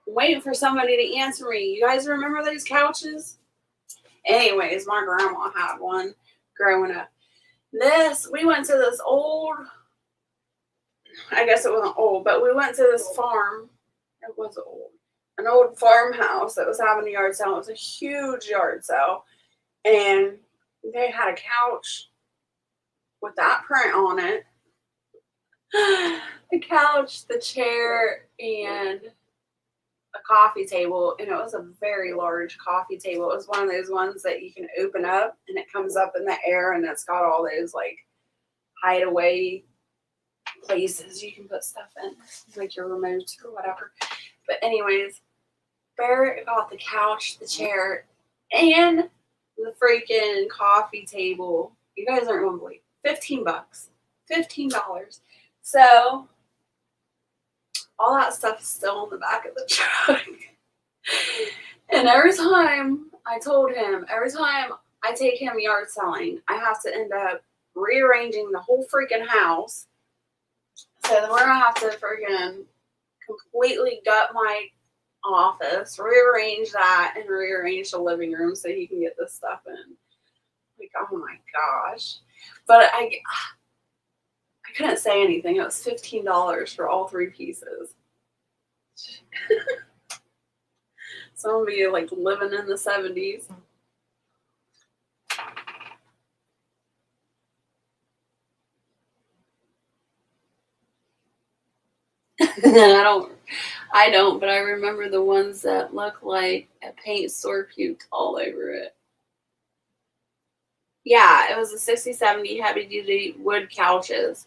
S1: I'm waiting for somebody to answer me. You guys remember those couches? Anyways, my grandma had one growing up. We went to this old, I guess it wasn't old, but we went to this farm. It was old. An old farmhouse that was having a yard sale. It was a huge yard sale. And they had a couch with that print on it. The couch, the chair, and a coffee table, and it was a very large coffee table. It was one of those ones that you can open up and it comes up in the air, and it's got all those like hideaway places you can put stuff in, like your remote or whatever. But anyways, Barrett got the couch, the chair, and the freaking coffee table. You guys aren't gonna believe $15. $15. So all that stuff is still in the back of the truck. And every time I told him, every time I take him yard selling, I have to end up rearranging the whole freaking house. So then we're gonna have to freaking completely gut my office, rearrange that, and rearrange the living room so he can get this stuff in. Like, oh my gosh. But I couldn't say anything. It was $15 for all 3 pieces. So I'm gonna be like living in the 70s. I don't, but I remember the ones that look like a paint store puked all over it. Yeah, it was a 60, 70 heavy duty wood couches.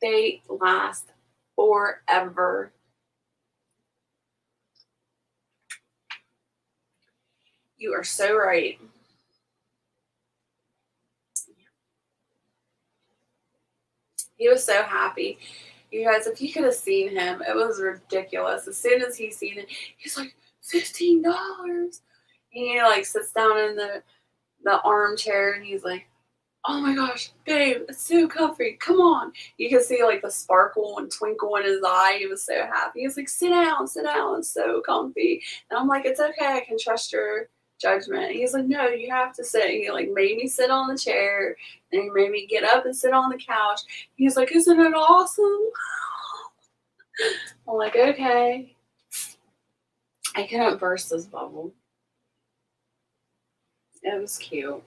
S1: They last forever. You are so right. He was so happy. You guys, if you could have seen him, it was ridiculous. As soon as he seen it, he's like, $15. He like sits down in the armchair and he's like, oh my gosh, babe, it's so comfy. Come on. You can see like the sparkle and twinkle in his eye. He was so happy. He was like, sit down, sit down. It's so comfy. And I'm like, it's okay. I can trust your judgment. He's like, no, you have to sit. He like made me sit on the chair. And he made me get up and sit on the couch. He's like, isn't it awesome? I'm like, okay. I couldn't burst this bubble. It was cute.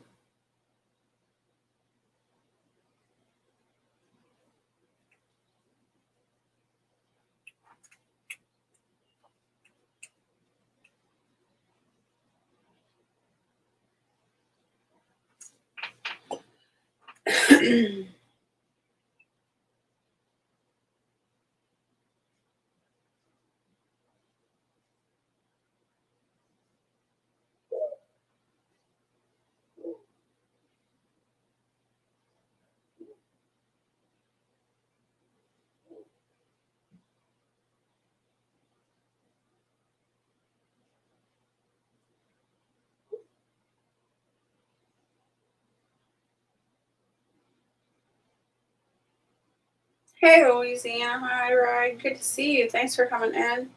S1: Hey, Louisiana. Hi, Ryan. Good to see you. Thanks for coming in.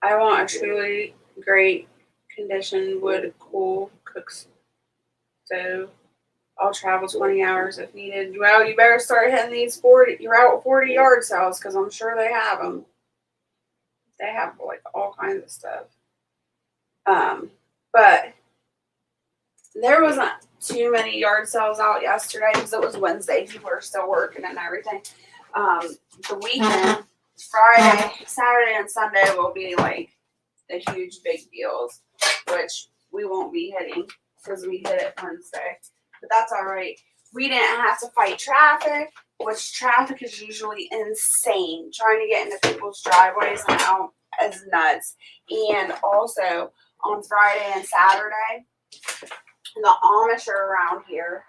S1: I want a truly great condition wood cool cook stove. I'll travel 20 hours if needed. Well, you better start hitting these 40, you're out 40 yard sales because I'm sure they have them. They have like all kinds of stuff. But there wasn't too many yard sales out yesterday because it was Wednesday. People are still working and everything. The weekend, Friday, Saturday, and Sunday will be like the huge big deals, which we won't be hitting because we hit it Wednesday. But that's all right. We didn't have to fight traffic, which traffic is usually insane. Trying to get into people's driveways now is nuts. And also on Friday and Saturday, the Amish are around here,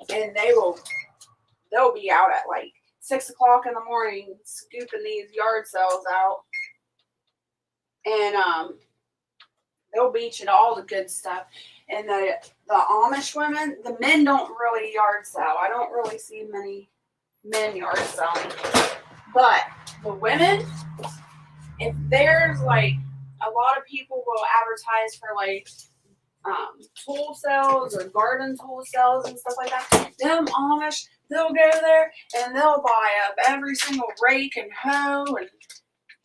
S1: and they'll be out at like 6 o'clock in the morning scooping these yard sales out, and they'll beach and all the good stuff. And the Amish women, the men don't really yard sell. I don't really see many men yard selling, but the women, if there's like a lot of people will advertise for like tool sales or garden tool sales and stuff like that. Them Amish, they'll go there and they'll buy up every single rake and hoe and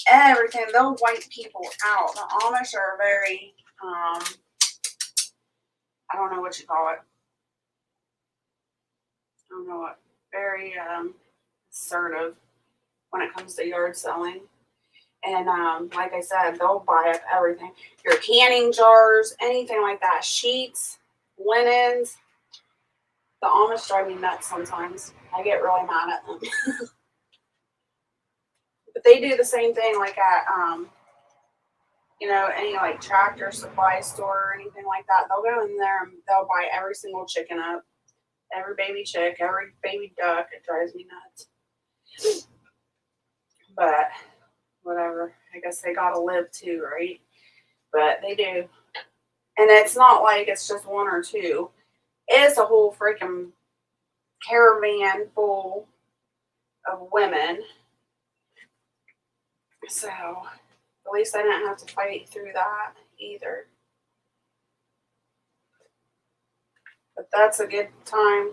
S1: everything. They'll wipe people out. The Amish are very, I don't know what you call it. I don't know what. Very assertive when it comes to yard selling. And like I said, they'll buy up everything. Your canning jars, anything like that. Sheets, linens. The Amish drive me nuts sometimes. I get really mad at them. But they do the same thing like at, any like tractor supply store or anything like that. They'll go in there and they'll buy every single chicken up. Every baby chick, every baby duck. It drives me nuts. But whatever. I guess they gotta live too, right? But they do. And it's not like it's just one or two. It's a whole freaking caravan full of women. So at least I didn't have to fight through that either. But that's a good time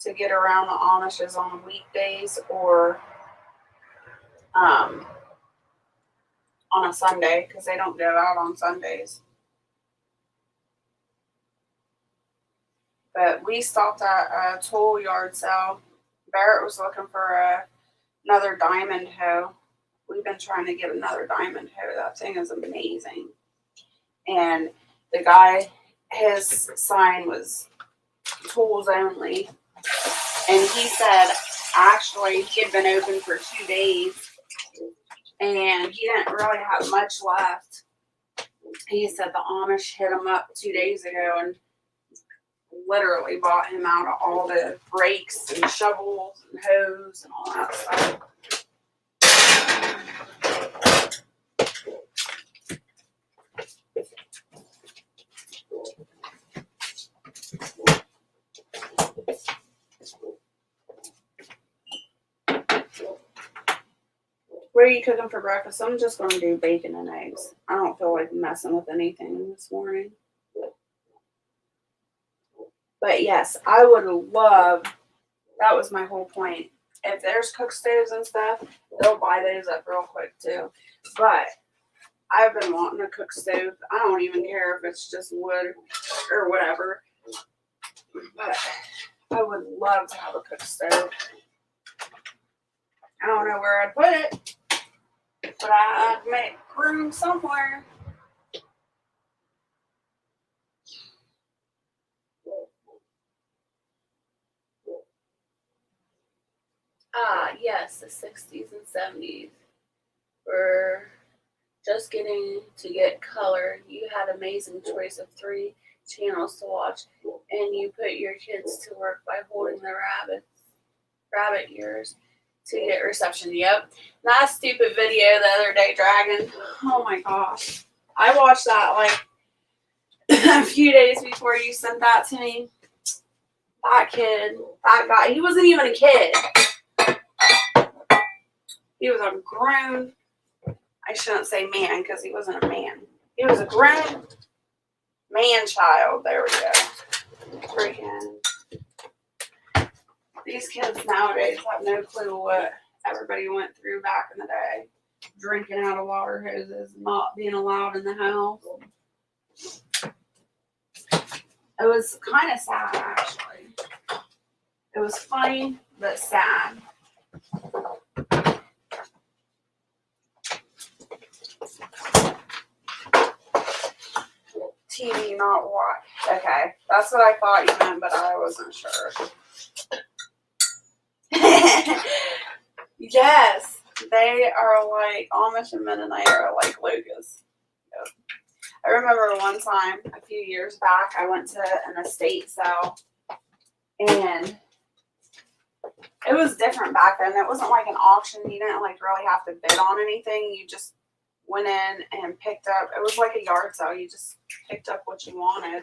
S1: to get around the Amishes on weekdays or on a Sunday because they don't go out on Sundays. But we stopped at a tool yard sale. Barrett was looking for another diamond hoe. We've been trying to get another diamond hoe. That thing is amazing. And the guy, his sign was tools only. And he said, actually, he had been open for 2 days. And he didn't really have much left. He said the Amish hit him up 2 days ago and literally bought him out of all the rakes and shovels and hoes and all that stuff. What are you cooking for breakfast? I'm just going to do bacon and eggs. I don't feel like messing with anything this morning. But yes, I would love, that was my whole point. If there's cook stoves and stuff, they'll buy those up real quick too. But I've been wanting a cook stove. I don't even care if it's just wood or whatever. But I would love to have a cook stove. I don't know where I'd put it, but I'd make room somewhere. Yes, the 60s and 70s were just getting to get color. You had amazing choice of 3 channels to watch, and you put your kids to work by holding the rabbit ears to get reception. Yep. That stupid video the other day, Dragon. Oh my gosh. I watched that like a few days before you sent that to me. that kid, that guy, he wasn't even a kid. He was a grown, I shouldn't say man because he wasn't a man. He was a grown man-child. There we go. Freaking. These kids nowadays have no clue what everybody went through back in the day. Drinking out of water hoses, not being allowed in the house. It was kind of sad, actually. It was funny, but sad. TV, not watch. Okay, that's what I thought you meant, but I wasn't sure. Yes, they are like Amish and Mennonite are like locusts. Yep. I remember one time a few years back, I went to an estate sale, and it was different back then. It wasn't like an auction. You didn't like really have to bid on anything. You just went in and picked up. It was like a yard sale. You just picked up what you wanted,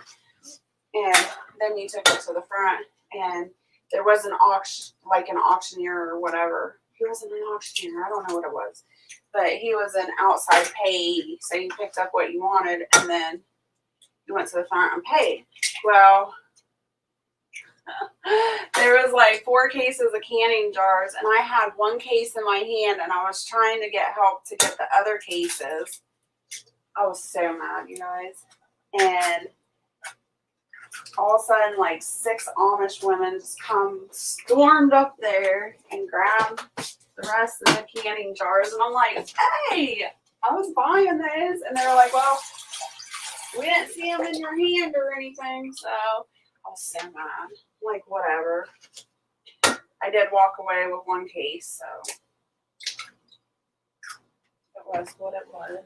S1: and then you took it to the front. And there was an auction, like an auctioneer or whatever. He wasn't an auctioneer. I don't know what it was, but he was an outside pay. So you picked up what you wanted, and then you went to the front and paid. Well, there was like 4 cases of canning jars, and I had one case in my hand, and I was trying to get help to get the other cases. I was so mad, you guys. And all of a sudden, like 6 Amish women just stormed up there and grabbed the rest of the canning jars, and I'm like, hey, I was buying those, and they were like, well, we didn't see them in your hand or anything, so I was so mad. Like, whatever. I did walk away with one case, so it was what it was.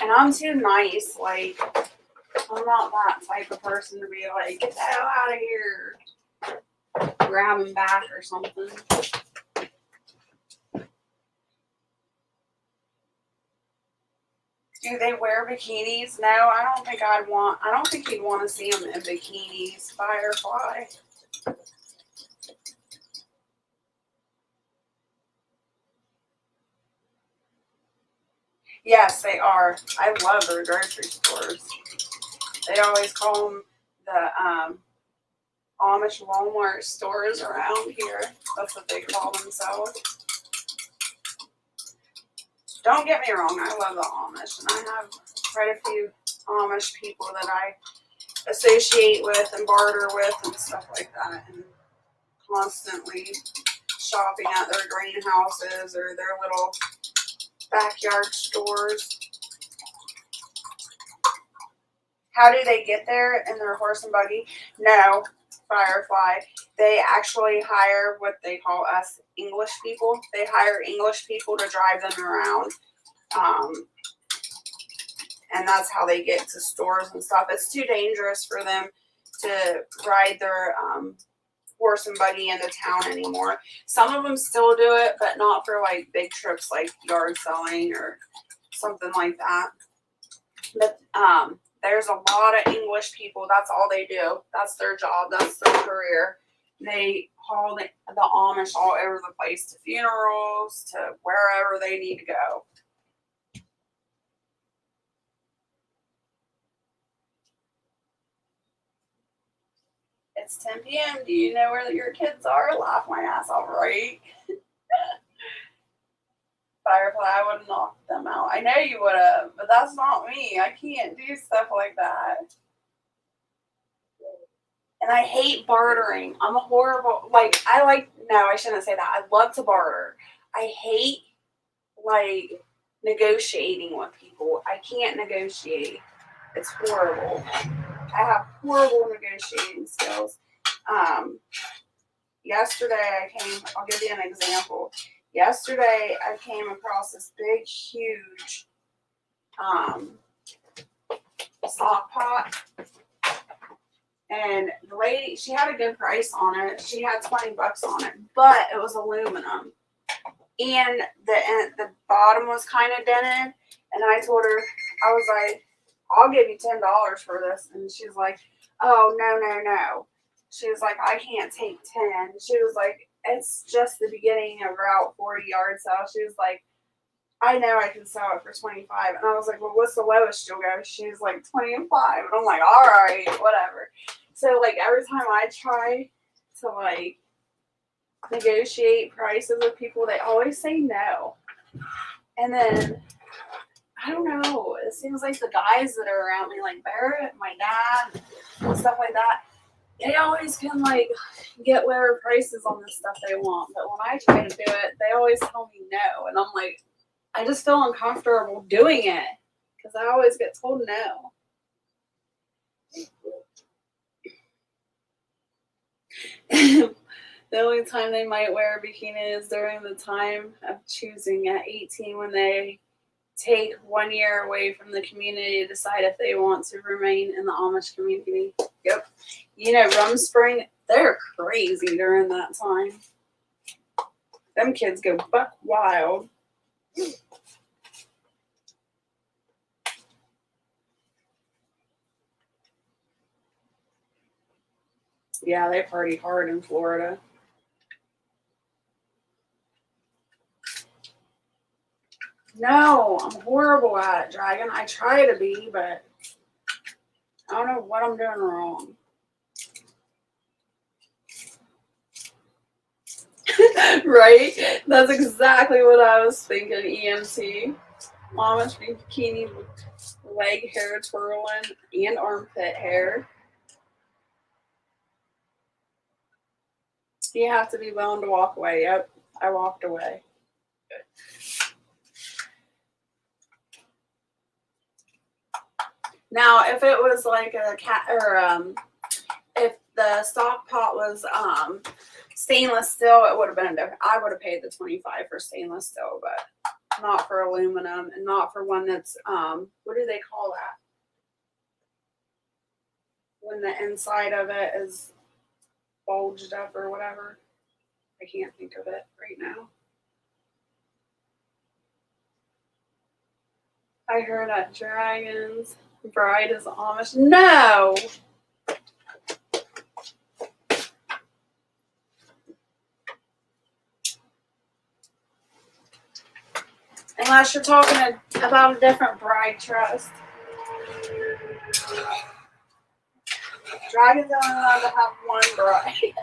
S1: And I'm too nice. Like, I'm not that type of person to be like, get the hell out of here. Grab him back or something. Do they wear bikinis? No, I don't think you'd want to see them in bikinis. Firefly. Yes, they are. I love their grocery stores. They always call them the Amish Walmart stores around here. That's what they call themselves. Don't get me wrong, I love the Amish, and I have quite a few Amish people that I associate with and barter with and stuff like that, and constantly shopping at their greenhouses or their little backyard stores. How do they get there in their horse and buggy? No, Firefly. They actually hire what they call us English people. They hire English people to drive them around. And that's how they get to stores and stuff. It's too dangerous for them to ride their horse and buggy into town anymore. Some of them still do it, but not for like big trips like yard selling or something like that. But there's a lot of English people. That's all they do. That's their job. That's their career. They haul the Amish all over the place, to funerals, to wherever they need to go. It's 10 p.m. Do you know where your kids are? Laugh my ass off, right? Firefly, I would have knocked them out. I know you would have, but that's not me. I can't do stuff like that. And I hate bartering. I'm a horrible, no, I shouldn't say that. I love to barter. I hate, negotiating with people. I can't negotiate. It's horrible. I have horrible negotiating skills. Yesterday I'll give you an example. Yesterday I came across this big, huge stock pot. And the lady, she had a good price on it. She had $20 on it, but it was aluminum. And the bottom was kind of dented. And I told her, I was like, I'll give you $10 for this. And she's like, oh, no, no, no. She was like, I can't take 10. She was like, it's just the beginning of Route 40 yard sale. She was like, I know I can sell it for 25. And I was like, well, what's the lowest you'll go? She was like, 25. And I'm like, all right, whatever. So, like, every time I try to, like, negotiate prices with people, they always say no. And then, I don't know, it seems like the guys that are around me, like Barrett, my dad, and stuff like that, they always can, like, get lower prices on the stuff they want. But when I try to do it, they always tell me no. And I'm like, I just feel uncomfortable doing it because I always get told no. The only time they might wear a bikini is during the time of choosing at 18 when they take 1 year away from the community to decide if they want to remain in the Amish community. Yep. You know, Rumspring, they're crazy during that time. Them kids go buck wild. Yeah, they party hard in Florida. No, I'm horrible at it, Dragon. I try to be, but I don't know what I'm doing wrong. Right? That's exactly what I was thinking, EMT. Amish bikini with leg hair twirling and armpit hair. You have to be willing to walk away. Yep, I walked away. Now, if it was like a cat, or if the stock pot was stainless steel, it would have been different. I would have paid the 25 for stainless steel, but not for aluminum, and not for one that's what do they call that? When the inside of it is bulged up or whatever. I can't think of it right now. I heard that Dragon's bride is Amish. No! Unless you're talking about a different bride trust. Dragon's only allowed to have one bride.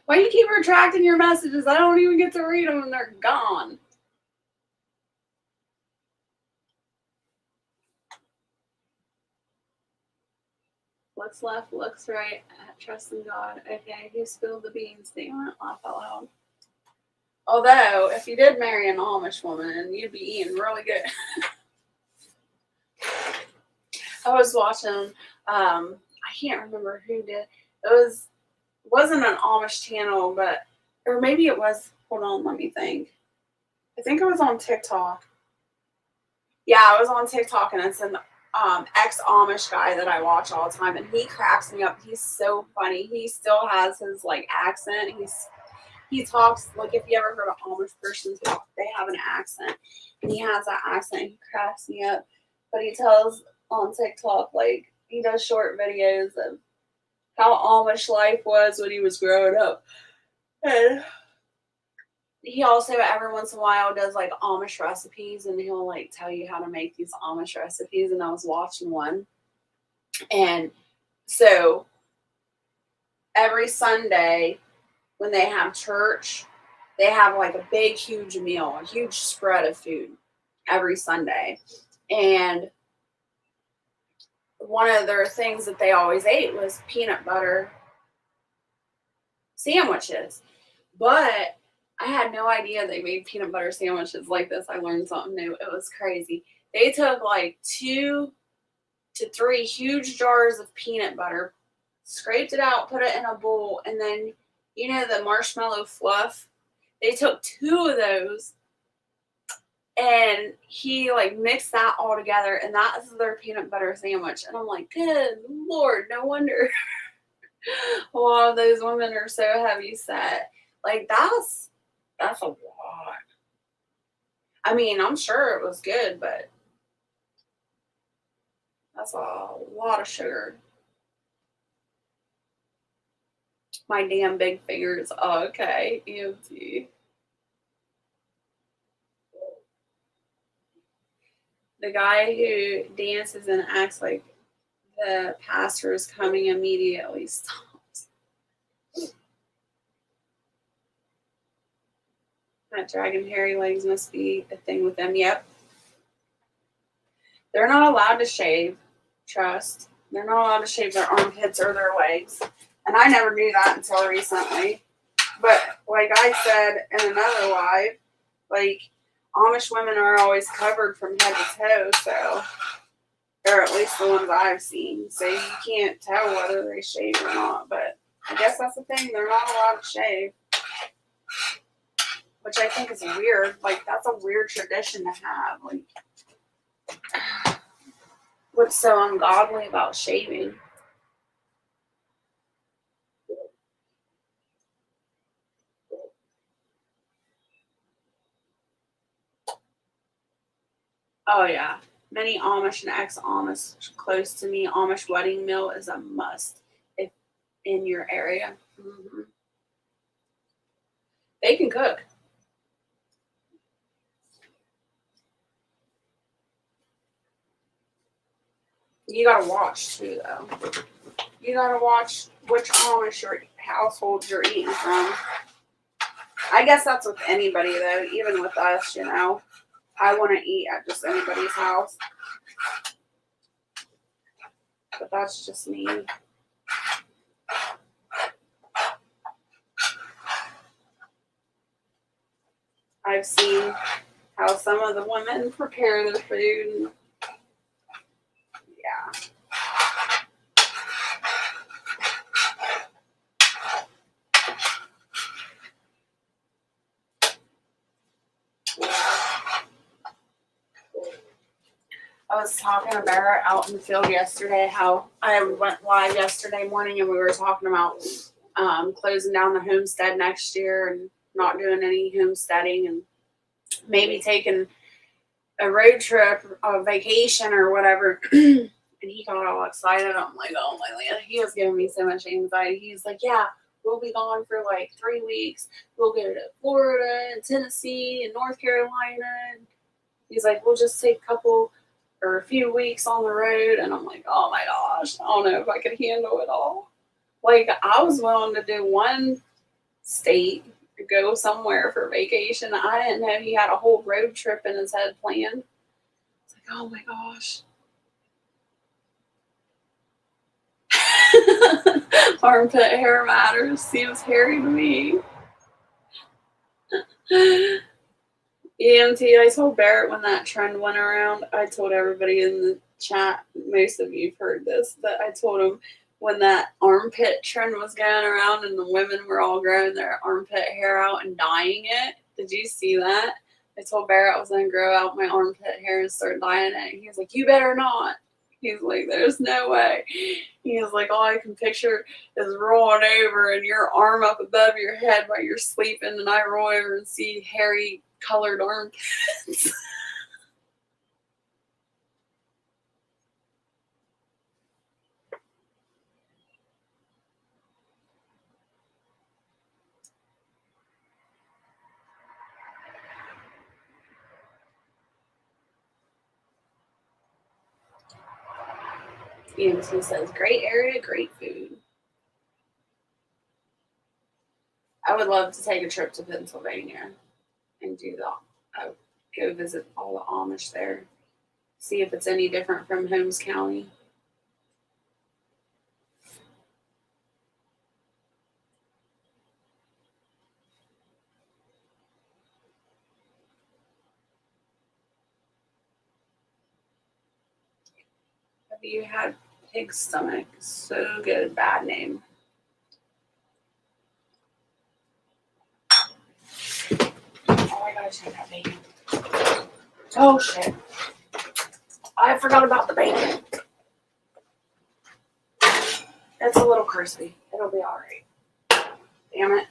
S1: Why do you keep retracting your messages? I don't even get to read them and they're gone. Looks left, looks right. Trust in God. Okay, who spilled the beans? Damn it, laugh out loud. Although, if you did marry an Amish woman, you'd be eating really good. I was watching, I can't remember who did. Wasn't an Amish channel, but, or maybe it was, hold on, let me think. I think it was on TikTok. Yeah, I was on TikTok, and it's an ex-Amish guy that I watch all the time, and he cracks me up. He's so funny. He still has his, like, accent. He talks, like, if you ever heard an Amish person talk, they have an accent, and he has that accent, and he cracks me up. But he tells on TikTok, like, he does short videos of how Amish life was when he was growing up. And he also every once in a while does like Amish recipes, and he'll like tell you how to make these Amish recipes. And I was watching one, and so every Sunday when they have church, they have like a big, huge meal, a huge spread of food every Sunday. And one of their things that they always ate was peanut butter sandwiches. But I had no idea they made peanut butter sandwiches like this. I learned something new. It was crazy. They took like 2 to 3 huge jars of peanut butter, scraped it out, put it in a bowl, and then, you know, the marshmallow fluff? They took 2 of those, and he like mixed that all together, and that's their peanut butter sandwich. And I'm like, good Lord, no wonder A lot of those women are so heavy set. Like that's a lot. I mean, I'm sure it was good, but that's a lot of sugar. My damn big fingers. Oh, okay, EMT. The guy who dances and acts like the pastor is coming immediately stops. That dragon hairy legs must be a thing with them. Yep. They're not allowed to shave. Trust. They're not allowed to shave their armpits or their legs. And I never knew that until recently. But like I said in another live, like Amish women are always covered from head to toe, so or at least the ones I've seen. So you can't tell whether they shave or not. But I guess that's the thing, they're not allowed to shave. Which I think is weird. Like that's a weird tradition to have. Like what's so ungodly about shaving? Oh yeah. Many Amish and ex-Amish close to me, Amish wedding meal is a must if in your area. Mm-hmm. They can cook. You gotta watch too, though. You gotta watch which Amish household you're eating from. I guess that's with anybody though, even with us, you know. I wouldn't eat at just anybody's house. But that's just me. I've seen how some of the women prepare their food. And yeah. I was talking to Barrett out in the field yesterday how I went live yesterday morning and we were talking about closing down the homestead next year and not doing any homesteading and maybe taking a road trip, a vacation or whatever. And he got all excited. I'm like, oh my land, he was giving me so much anxiety. He's like, yeah, we'll be gone for like 3 weeks. We'll go to Florida and Tennessee and North Carolina. He's like, we'll just take a few weeks on the road. And I'm like, oh my gosh, I don't know if I could handle it all. Like, I was willing to do one state, go somewhere for vacation. I didn't know he had a whole road trip in his head planned. It's like, oh my gosh. Armpit hair matters. Seems hairy to me. EMT, I told Barrett when that trend went around, I told everybody in the chat, most of you have heard this, but I told him when that armpit trend was going around and the women were all growing their armpit hair out and dyeing it. Did you see that? I told Barrett I was going to grow out my armpit hair and start dyeing it. And he was like, you better not. He's like, there's no way. He was like, all I can picture is rolling over and your arm up above your head while you're sleeping, and I roll over and see hairy colored armpits. EMC says, great area, great food. I would love to take a trip to Pennsylvania and do that. Go visit all the Amish there. See if it's any different from Holmes County. Have you had pig stomach? So good. Bad name. Oh, I gotta check that bacon. Oh shit. I forgot about the bacon. It's a little crispy. It'll be alright. Damn it.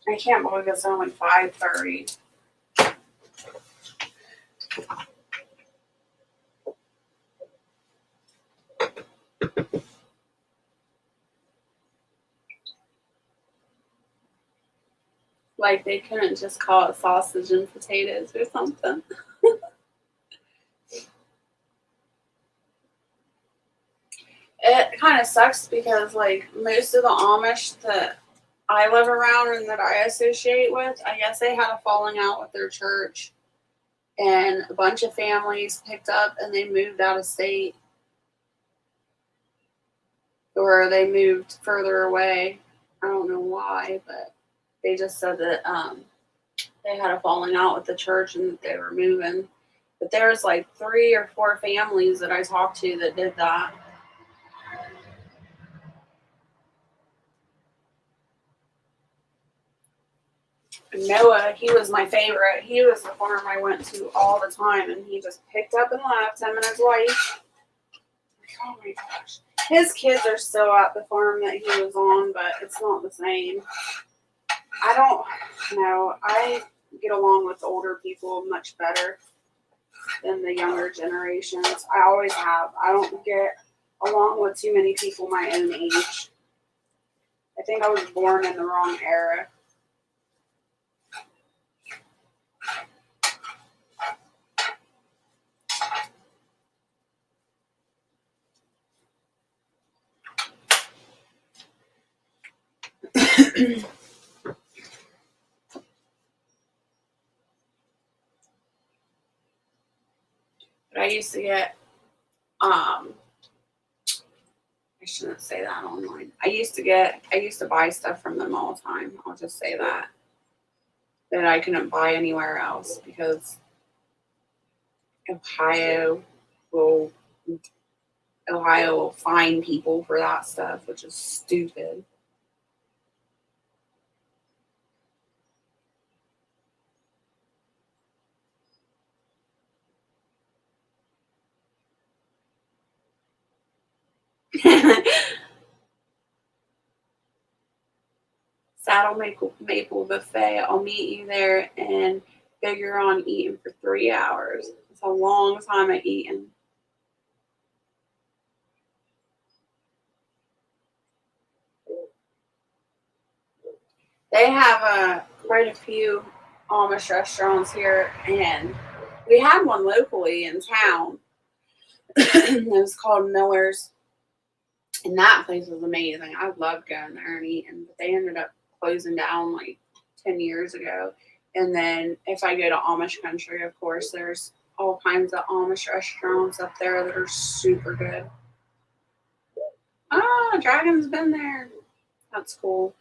S1: I can't believe it's only 5:30. Like they couldn't just call it sausage and potatoes or something. It kind of sucks because like most of the Amish that I live around and that I associate with, I guess they had a falling out with their church, and a bunch of families picked up and they moved out of state, or they moved further away. I don't know why, but they just said that they had a falling out with the church and that they were moving. But there was like 3 or 4 families that I talked to that did that. Noah, he was my favorite. He was the farm I went to all the time, and he just picked up and left, him and his wife. Oh my gosh. His kids are still at the farm that he was on, but it's not the same. I don't know. I get along with older people much better than the younger generations. I always have. I don't get along with too many people my own age. I think I was born in the wrong era. But I used to get, I shouldn't say that online. I used to buy stuff from them all the time. I'll just say that I couldn't buy anywhere else because Ohio will fine people for that stuff, which is stupid. Saddle Maple Buffet. I'll meet you there and figure on eating for 3 hours. It's a long time of eating. They have quite a few Amish restaurants here, and we had one locally in town. It was called Miller's, and that place was amazing. I loved going there and eating, but they ended up closing down like 10 years ago. And then if I go to Amish country, of course, there's all kinds of Amish restaurants up there that are super good. Oh, Dragon's been there. That's cool.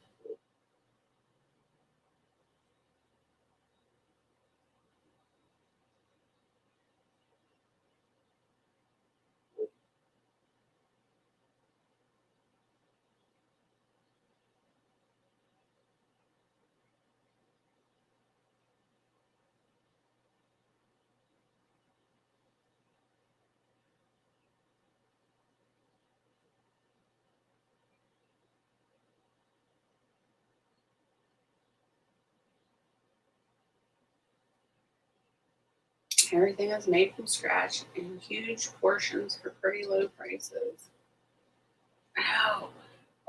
S1: Everything is made from scratch in huge portions for pretty low prices. Wow.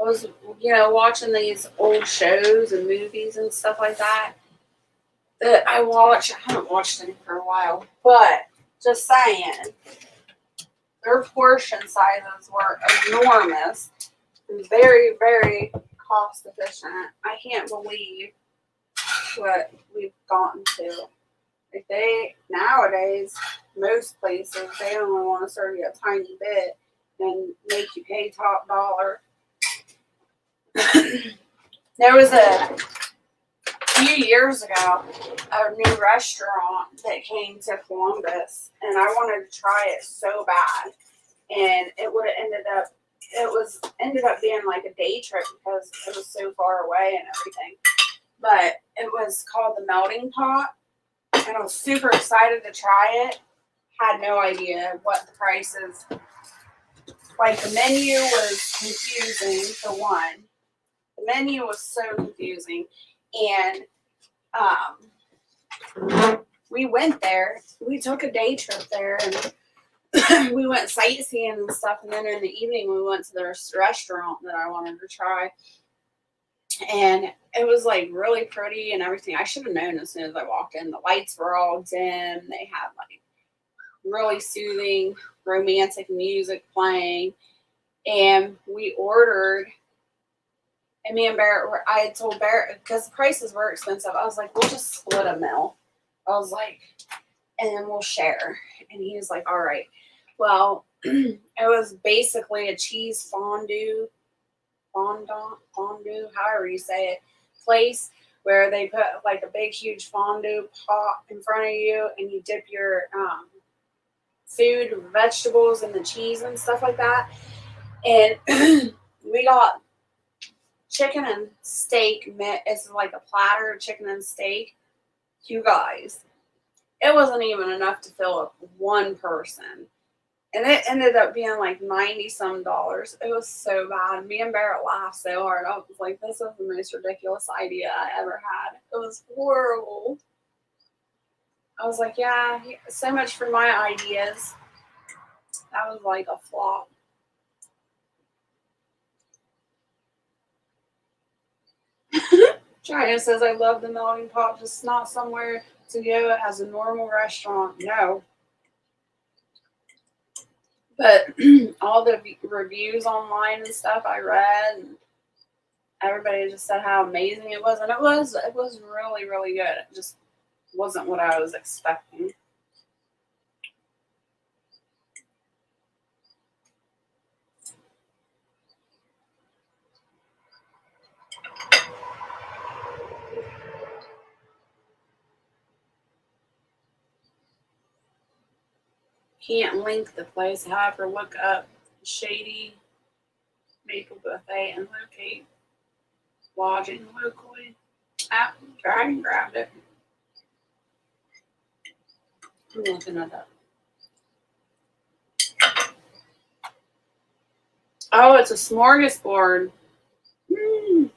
S1: I was, watching these old shows and movies and stuff like that I watch. I haven't watched any for a while, but just saying, their portion sizes were enormous and very, very cost efficient. I can't believe what we've gotten to. Like nowadays, most places, they only want to serve you a tiny bit and make you pay top dollar. There was a few years ago a new restaurant that came to Columbus, and I wanted to try it so bad, and it would have ended up being like a day trip because it was so far away and everything. But it was called the Melting Pot, and I was super excited to try it. Had no idea what the prices. Like, the menu was confusing for one. The menu was so confusing, and we went there. We took a day trip there, and we went sightseeing and stuff. And then in the evening, we went to this restaurant that I wanted to try, and it was like really pretty and everything. I should have known as soon as I walked in. The lights were all dim. They had like really soothing, romantic music playing, and we ordered. And me and Barrett I had told Barrett, because the prices were expensive, I was like, we'll just split a meal. I was like, and then we'll share. And he was like, all right. Well, it was basically a cheese fondue, however you say it, place where they put like a big, huge fondue pot in front of you, and you dip your food, vegetables, and the cheese and stuff like that. And we got chicken and steak. It's like a platter of chicken and steak. You guys, it wasn't even enough to fill up one person. And it ended up being like $90-some. It was so bad. Me and Barrett laughed so hard. I was like, this is the most ridiculous idea I ever had. It was horrible. I was like, yeah, so much for my ideas. That was like a flop. China says, I love the Melting Pot, just not somewhere to go as a normal restaurant. No. But all the reviews online and stuff I read, and everybody just said how amazing it was. And it was really, really good. It just wasn't what I was expecting. Can't link the place, however, look up Shady Maple Buffet and locate lodging locally. Dragon grabbed it. I'm looking it up. Oh, it's a smorgasbord. Mm.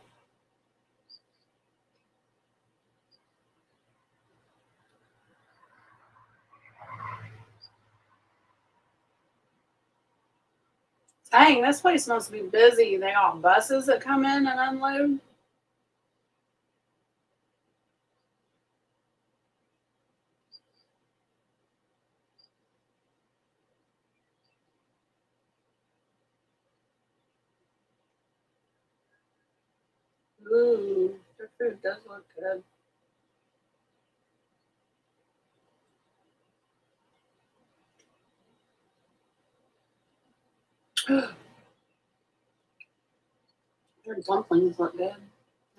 S1: Dang, this place must be busy. They got buses that come in and unload. Ooh, their food does look good. Their dumplings look good.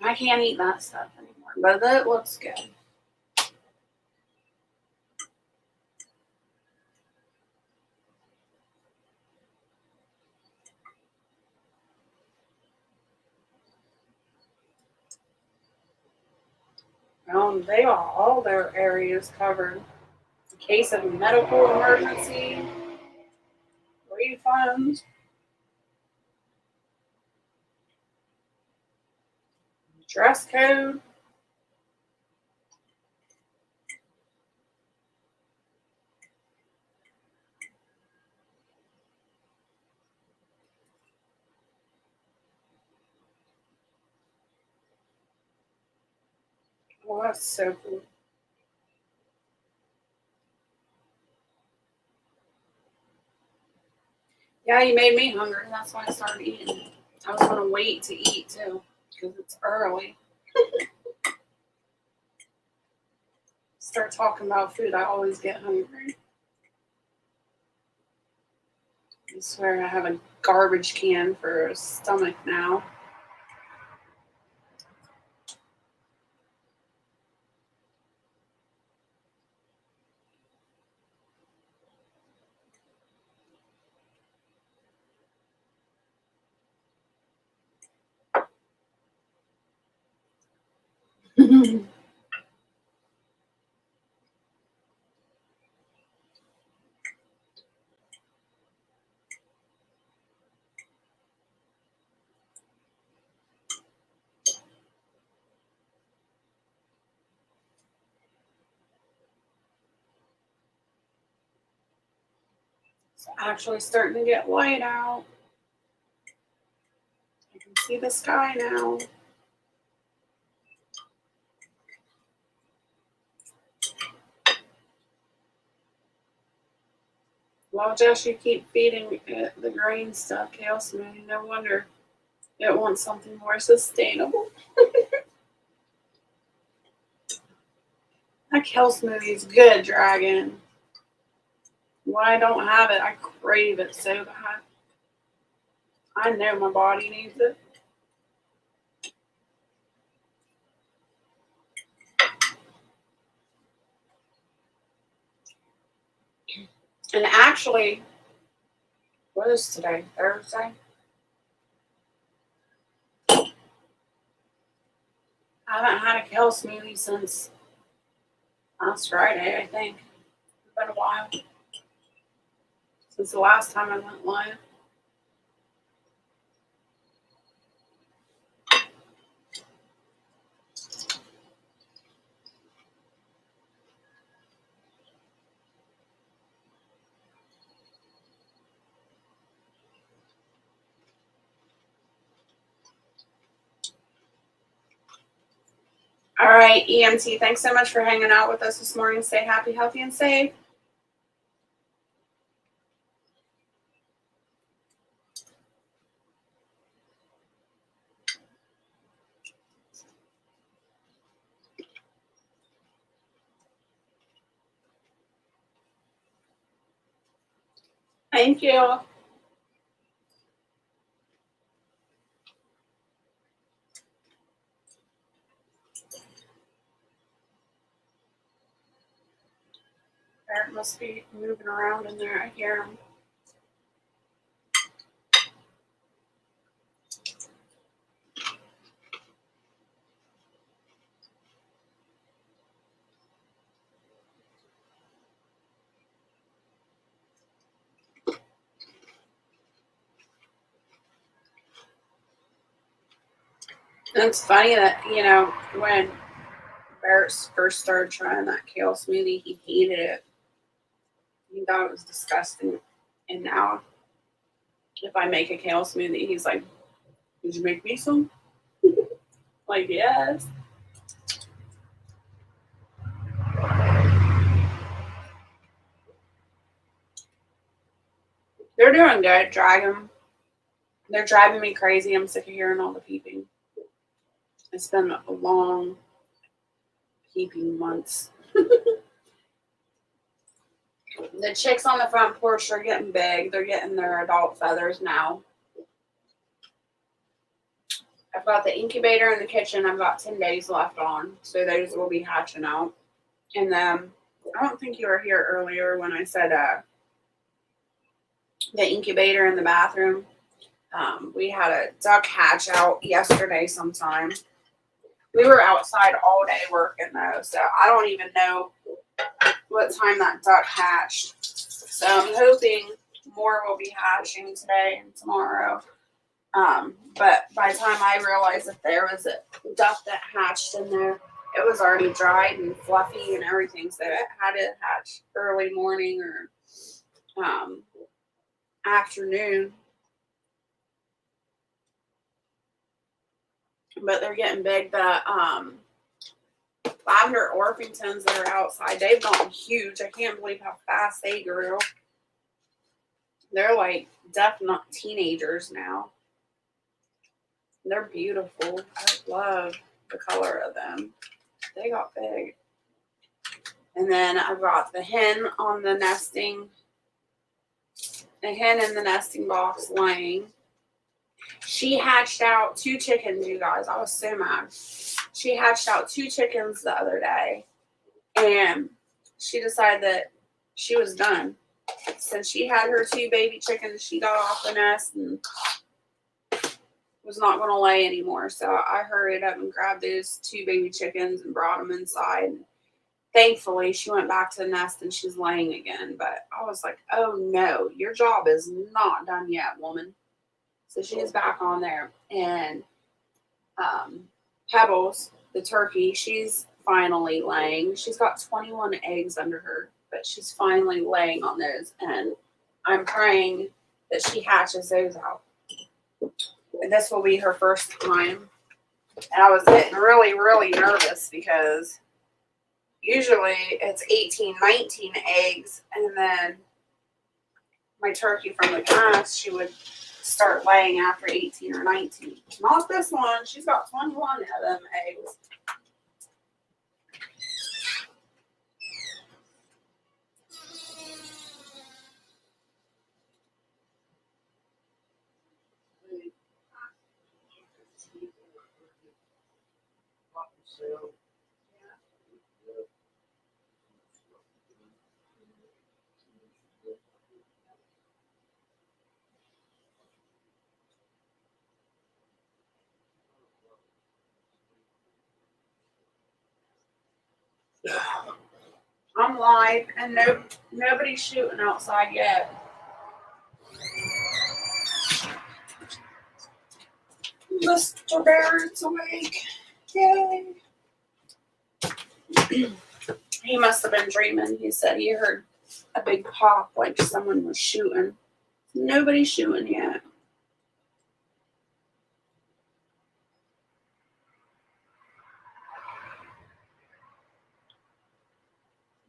S1: I can't eat that stuff anymore, but it looks good. They are all their areas covered. In case of a medical emergency, refunds, dress code. Oh, that's so cool. Yeah, you made me hungry. That's why I started eating. I was gonna wait to eat too, because it's early. Start talking about food, I always get hungry. I swear I have a garbage can for a stomach now. It's actually starting to get light out. I can see the sky now. Well, Jess, you keep feeding it the green stuff, kale smoothie. No wonder it wants something more sustainable. That kale smoothie is good, Dragon. When I don't have it, I crave it so bad. I know my body needs it. And actually, what is today? Thursday? I haven't had a kale smoothie since last Friday, I think. It's been a while. Since the last time I went live. All right, EMT, thanks so much for hanging out with us this morning. Stay happy, healthy, and safe. Thank you. Barrett must be moving around in there. I hear him. And it's funny that, when Barrett first started trying that kale smoothie, he hated it. He thought it was disgusting. And now, if I make a kale smoothie, he's like, "Did you make me some?" Like, yes. They're doing good, Dragon. They're driving me crazy. I'm sick of hearing all the peeping. It's been a long peeping months. The chicks on the front porch are getting big. They're getting their adult feathers now. I've got the incubator in the kitchen. I've got 10 days left on. So those will be hatching out. And then, I don't think you were here earlier when I said the incubator in the bathroom. We had a duck hatch out yesterday sometime. We were outside all day working though. So I don't even know what time that duck hatched. So I'm hoping more will be hatching today and tomorrow. But by the time I realized that there was a duck that hatched in there, it was already dried and fluffy and everything. So it had to hatch early morning or afternoon. But they're getting big. The lavender Orpingtons that are outside, they've gotten huge. I can't believe how fast they grew. They're like definite teenagers now. They're beautiful. I love the color of them. They got big. And then I've got the hen on the nesting. a hen in the nesting box laying. She hatched out 2 chickens, you guys. I was so mad. She hatched out 2 chickens the other day, and she decided that she was done. Since she had her 2 baby chickens, she got off the nest and was not going to lay anymore. So I hurried up and grabbed those 2 baby chickens and brought them inside. Thankfully, she went back to the nest and she's laying again. But I was like, oh no, your job is not done yet, woman. So she's back on there. And Pebbles, the turkey, she's finally laying. She's got 21 eggs under her, but she's finally laying on those. And I'm praying that she hatches those out. And this will be her first time. And I was getting really, really nervous because usually it's 18, 19 eggs. And then my turkey from the past, she would start laying after 18 or 19. Not this one. She's got 21 of them eggs. I'm live and nobody's shooting outside yet. Mr. Barrett's awake. Yay. He must have been dreaming. He said he heard a big pop like someone was shooting. Nobody's shooting yet.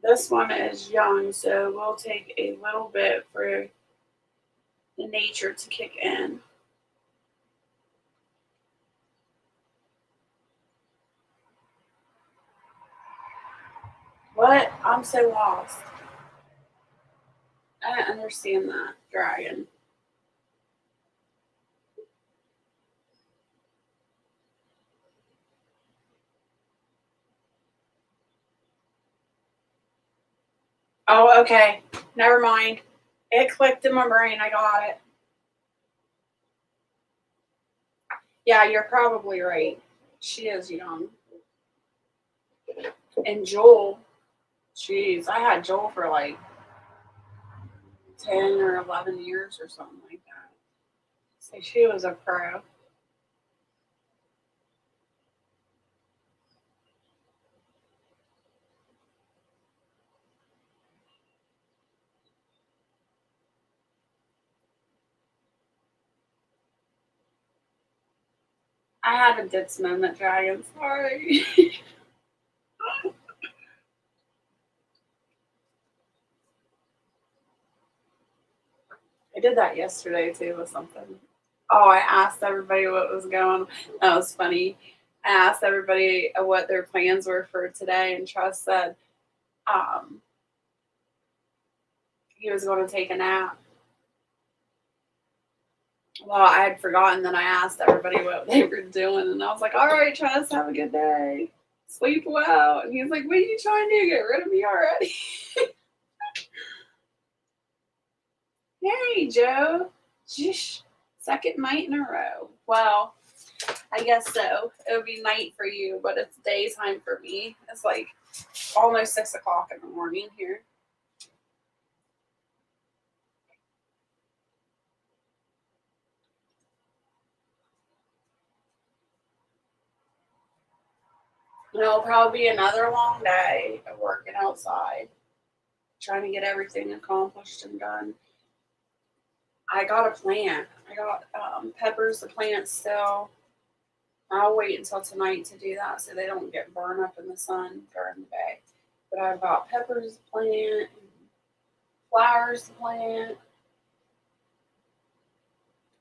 S1: This one is young, so we'll take a little bit for the nature to kick in. What? I'm so lost. I don't understand that, dragon. Oh, okay. Never mind. It clicked in my brain. I got it. Yeah, you're probably right. She is young. And Joel, jeez, I had Joel for like 10 or 11 years or something like that. So she was a pro. I had a ditz moment, dragon. Sorry. I did that yesterday too with something. Oh, I asked everybody what was going on. That was funny. I asked everybody what their plans were for today, and Trust said um, he was going to take a nap. Well, I had forgotten that I asked everybody what they were doing, and I was like, all right, Trust, have a good day. Sleep well. And he was like, what are you trying to do? Get rid of me already? Hey, Joe. Sheesh. Second night in a row. Well, I guess so. It would be night for you, but it's daytime for me. It's like almost 6 o'clock in the morning here. And it'll probably be another long day of working outside, trying to get everything accomplished and done. I got a plant. I got peppers to plant still. I'll wait until tonight to do that so they don't get burned up in the sun during the day. But I've got peppers to plant, flowers to plant,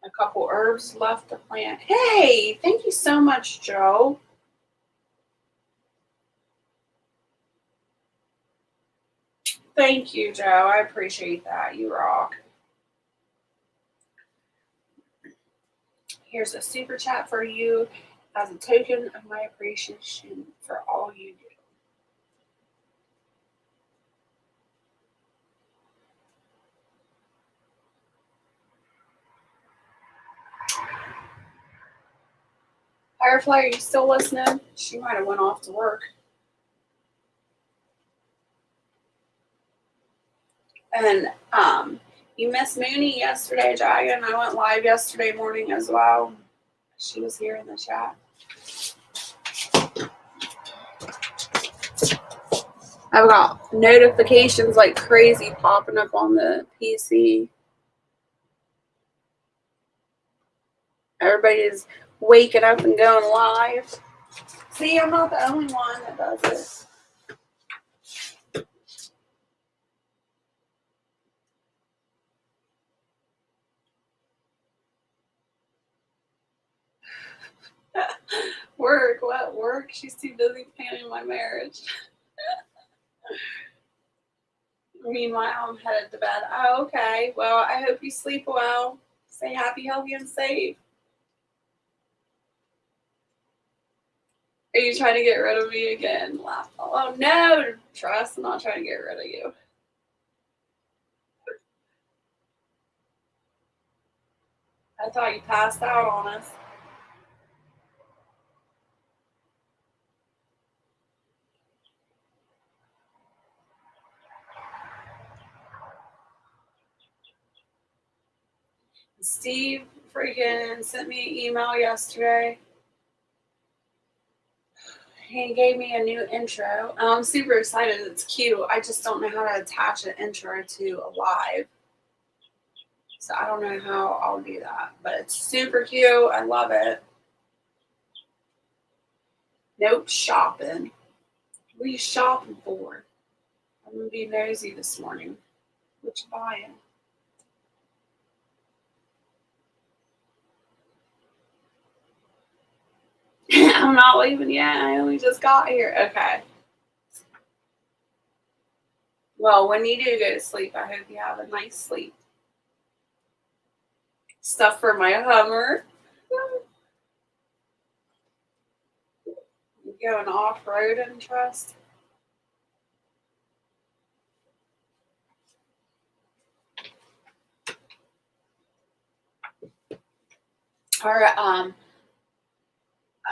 S1: a couple herbs left to plant. Hey, thank you so much, Joe. Thank you, Joe. I appreciate that. You rock. Here's a super chat for you as a token of my appreciation for all you do. Firefly, are you still listening? She might have went off to work. And you missed Mooney yesterday, Dragon. I went live yesterday morning as well. She was here in the chat. I've got notifications like crazy popping up on the PC. Everybody's waking up and going live. See, I'm not the only one that does it. Work? What work? She's too busy planning my marriage. Meanwhile, I'm headed to bed. Oh, okay. Well, I hope you sleep well. Stay happy, healthy, and safe. Are you trying to get rid of me again? Laugh. Oh, no. Trust, I'm not trying to get rid of you. I thought you passed out on us. Steve freaking sent me an email yesterday. He gave me a new intro. I'm super excited. It's cute. I just don't know how to attach an intro to a live. So I don't know how I'll do that. But it's super cute. I love it. Nope, shopping. What are you shopping for? I'm going to be nosy this morning. What you buying? I'm not leaving yet. I only just got here. Okay. Well, when you do go to sleep, I hope you have a nice sleep. Stuff for my Hummer. Going off-roading, Trust. Our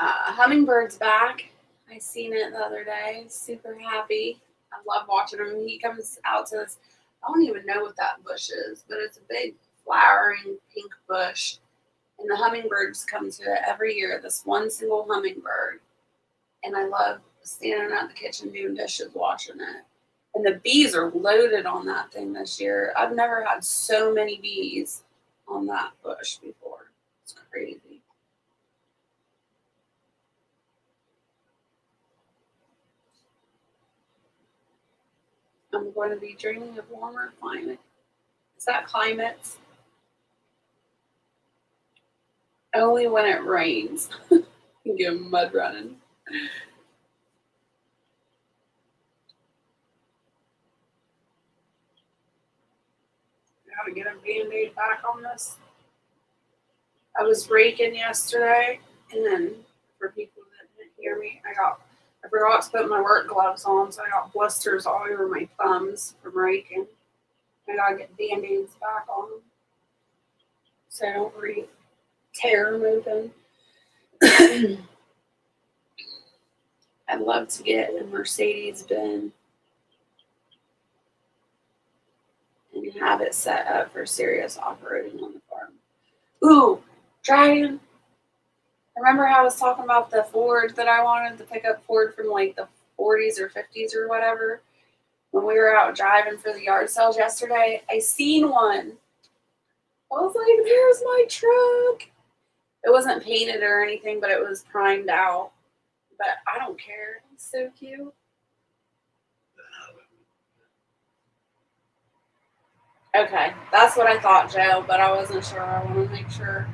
S1: hummingbird's back. I seen it the other day. Super happy. I love watching him. He comes out to this. I don't even know what that bush is, but it's a big flowering pink bush. And the hummingbirds come to it every year. This one single hummingbird. And I love standing at the kitchen doing dishes, watching it. And the bees are loaded on that thing this year. I've never had so many bees on that bush before. It's crazy. I'm going to be dreaming of warmer climate. Is that climates? Only when it rains. You get mud running. How to get a Band-Aid back on this. I was raking yesterday, and then for people that didn't hear me, I forgot to put my work gloves on, so I got blisters all over my thumbs from raking. I gotta get Band-Aids back on them, so I don't tear them open. I'd love to get a Mercedes-Benz and have it set up for serious off-roading on the farm. Ooh, Dragon. Remember how I was talking about the Ford that I wanted, the pickup Ford from like the 40s or 50s or whatever? When we were out driving for the yard sales yesterday, I seen one. I was like, there's my truck. It wasn't painted or anything, but it was primed out. But I don't care. It's so cute. Okay, that's what I thought, Joe, but I wasn't sure. I want to make sure.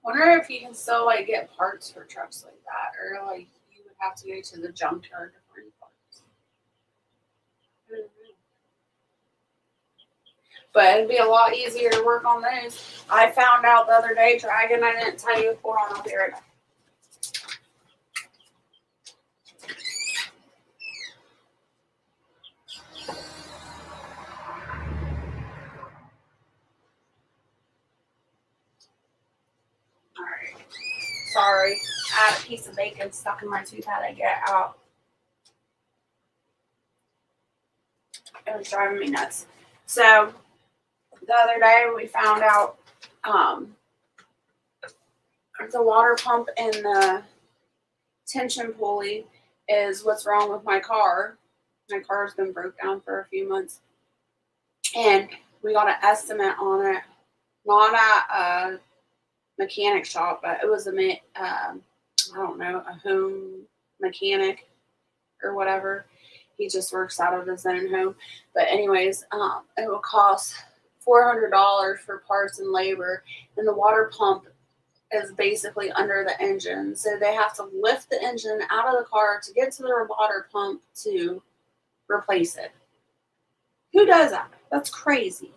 S1: Wonder if you can still like get parts for trucks like that, or like you would have to go to the junkyard to find parts. I don't know. But it'd be a lot easier to work on those. I found out the other day, Dragon, I didn't tell you before on up here. Alright. Sorry. I had a piece of bacon stuck in my tooth. Had to get out. It was driving me nuts. So the other day we found out the water pump in the tension pulley is what's wrong with my car. My car's been broke down for a few months. And we got an estimate on it. Not at a mechanic shop, but it was I don't know, a home mechanic or whatever. He just works out of his own home. But anyways, it will cost $400 for parts and labor. And the water pump is basically under the engine. So they have to lift the engine out of the car to get to their water pump to replace it. Who does that? That's crazy.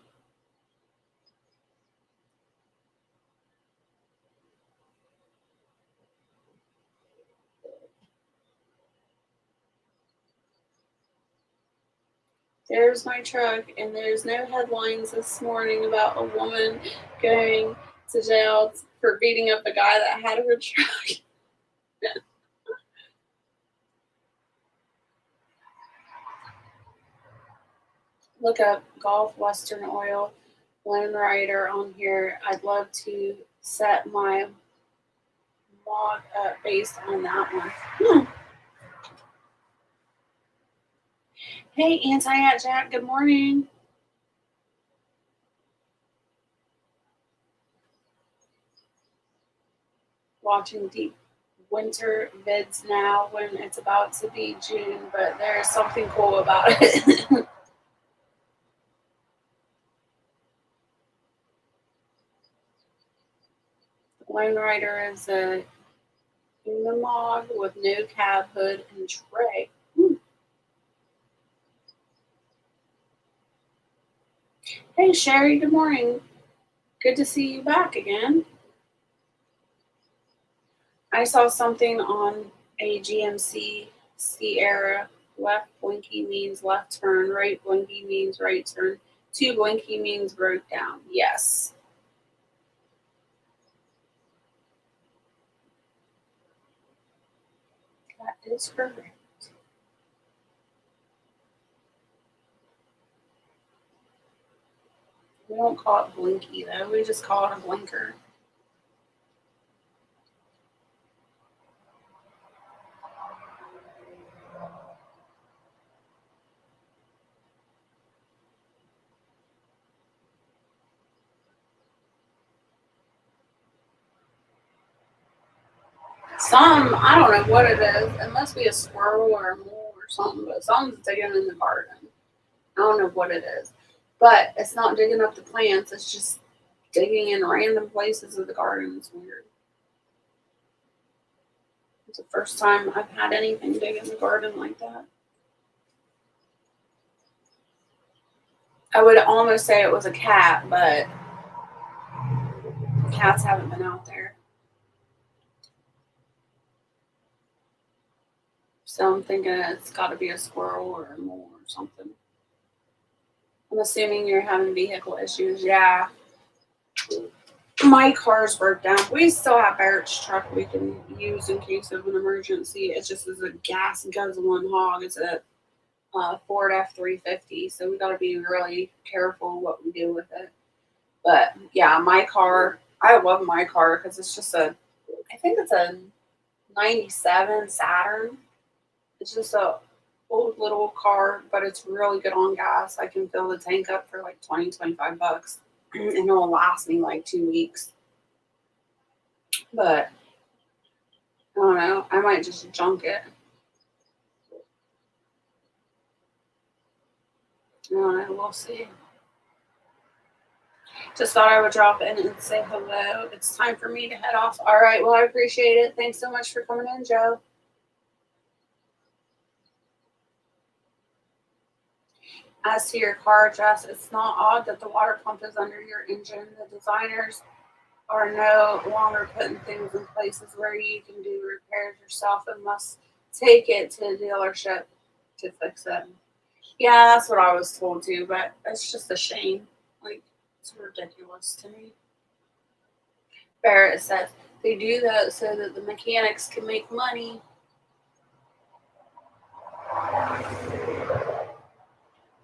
S1: There's my truck, and there's no headlines this morning about a woman going to jail for beating up a guy that had her truck. Look up Gulf Western Oil Lone Rider on here. I'd love to set my log up based on that one. Hey, Anti-At Jack, good morning. Watching deep winter vids now when it's about to be June, but there's something cool about it. Lone Rider is a Unimog with no cab, hood, and tray. Hey, Sherry, good morning. Good to see you back again. I saw something on a GMC Sierra. Left blinky means left turn. Right blinky means right turn. Two blinky means broke down. Yes. That is correct. We don't call it blinky though. We just call it a blinker. I don't know what it is. It must be a squirrel or a mole or something, but something's digging in the garden. I don't know what it is. But it's not digging up the plants, it's just digging in random places of the garden. It's weird. It's the first time I've had anything dig in the garden like that. I would almost say it was a cat, but cats haven't been out there. So I'm thinking it's got to be a squirrel or a mole or something. I'm assuming you're having vehicle issues. Yeah. My car's broke down. We still have Barrett's truck we can use in case of an emergency. It just is a gas guzzling hog. It's a Ford F-350, so we got to be really careful what we do with it. But yeah, my car, I love my car because it's just I think it's a 97 Saturn. It's just a old little car, but it's really good on gas. I can fill the tank up for like 20, 25 bucks, and it'll last me like 2 weeks. But I don't know. I might just junk it. I don't know. We'll see. Just thought I would drop in and say hello. It's time for me to head off. All right. Well, I appreciate it. Thanks so much for coming in, Joe. As to your car, Jess, it's not odd that the water pump is under your engine. The designers are no longer putting things in places where you can do repairs yourself and must take it to the dealership to fix it. Yeah, that's what I was told too, but it's just a shame. Like, it's ridiculous to me. Barrett says they do that so that the mechanics can make money.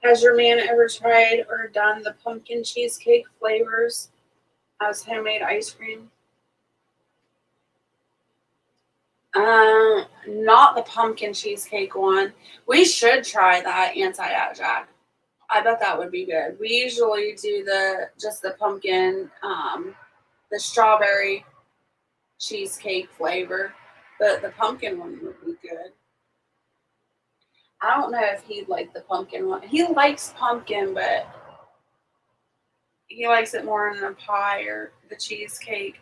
S1: Has your man ever tried or done the pumpkin cheesecake flavors as homemade ice cream? Not the pumpkin cheesecake one. We should try that anti-Jack. I bet that would be good. We usually do the pumpkin, the strawberry cheesecake flavor, but the pumpkin one would be good. I don't know if he'd like the pumpkin one. He likes pumpkin, but he likes it more in the pie or the cheesecake.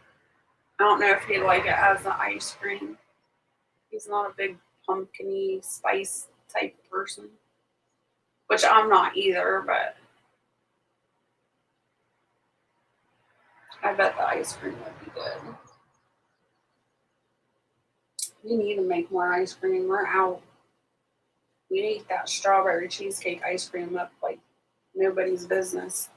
S1: I don't know if he'd like it as the ice cream. He's not a big pumpkin-y spice type person, which I'm not either, but I bet the ice cream would be good. We need to make more ice cream. We're out. We ate that strawberry cheesecake ice cream up like nobody's business.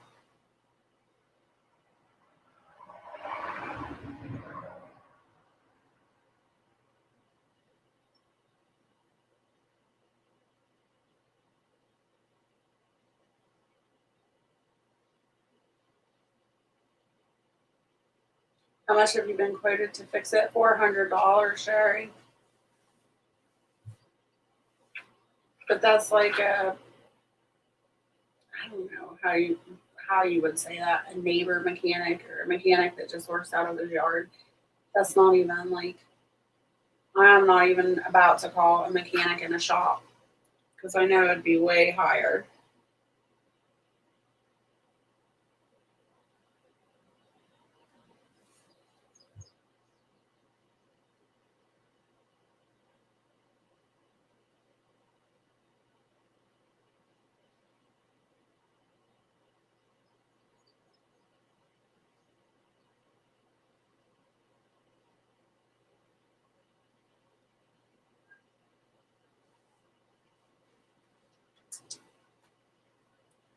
S1: How much have you been quoted to fix it? $400, Sherry. But that's like I don't know how you would say that, a neighbor mechanic or a mechanic that just works out of his yard. That's not even like I'm not even about to call a mechanic in a shop because I know it'd be way higher.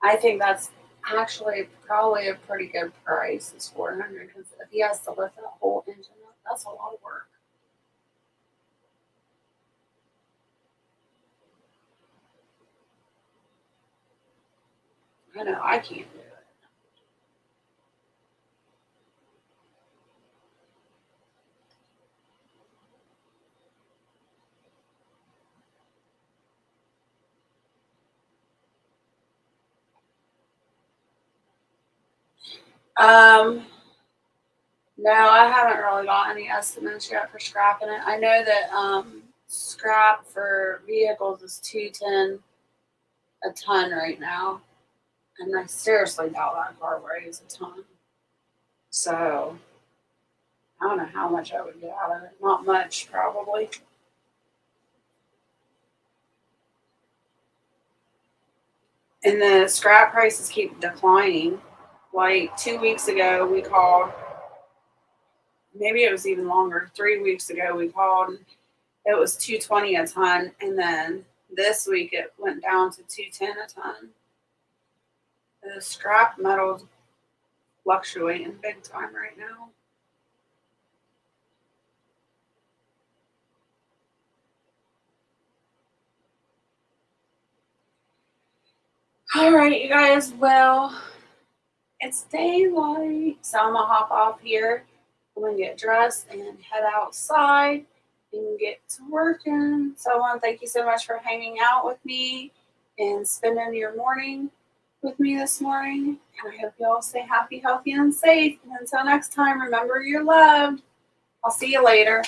S1: I think that's actually probably a pretty good price. Is 400 because if he has to lift that whole engine up, that's a lot of work. I know I can't do it. No, I haven't really got any estimates yet for scrapping it. I know that scrap for vehicles is 210 a ton right now, and I seriously doubt that car weighs a ton. So I don't know how much I would get out of it. Not much, probably. And the scrap prices keep declining. Like 2 weeks ago, we called. Maybe it was even longer. 3 weeks ago, we called. And it was 220 a ton, and then this week it went down to 210 a ton. The scrap metal's fluctuating big time right now. All right, you guys. Well, it's daylight, so I'm gonna hop off here. I'm gonna get dressed and head outside and get to working. So I want to thank you so much for hanging out with me and spending your morning with me this morning. And I hope you all stay happy, healthy, and safe. And until next time, remember you're loved. I'll see you later.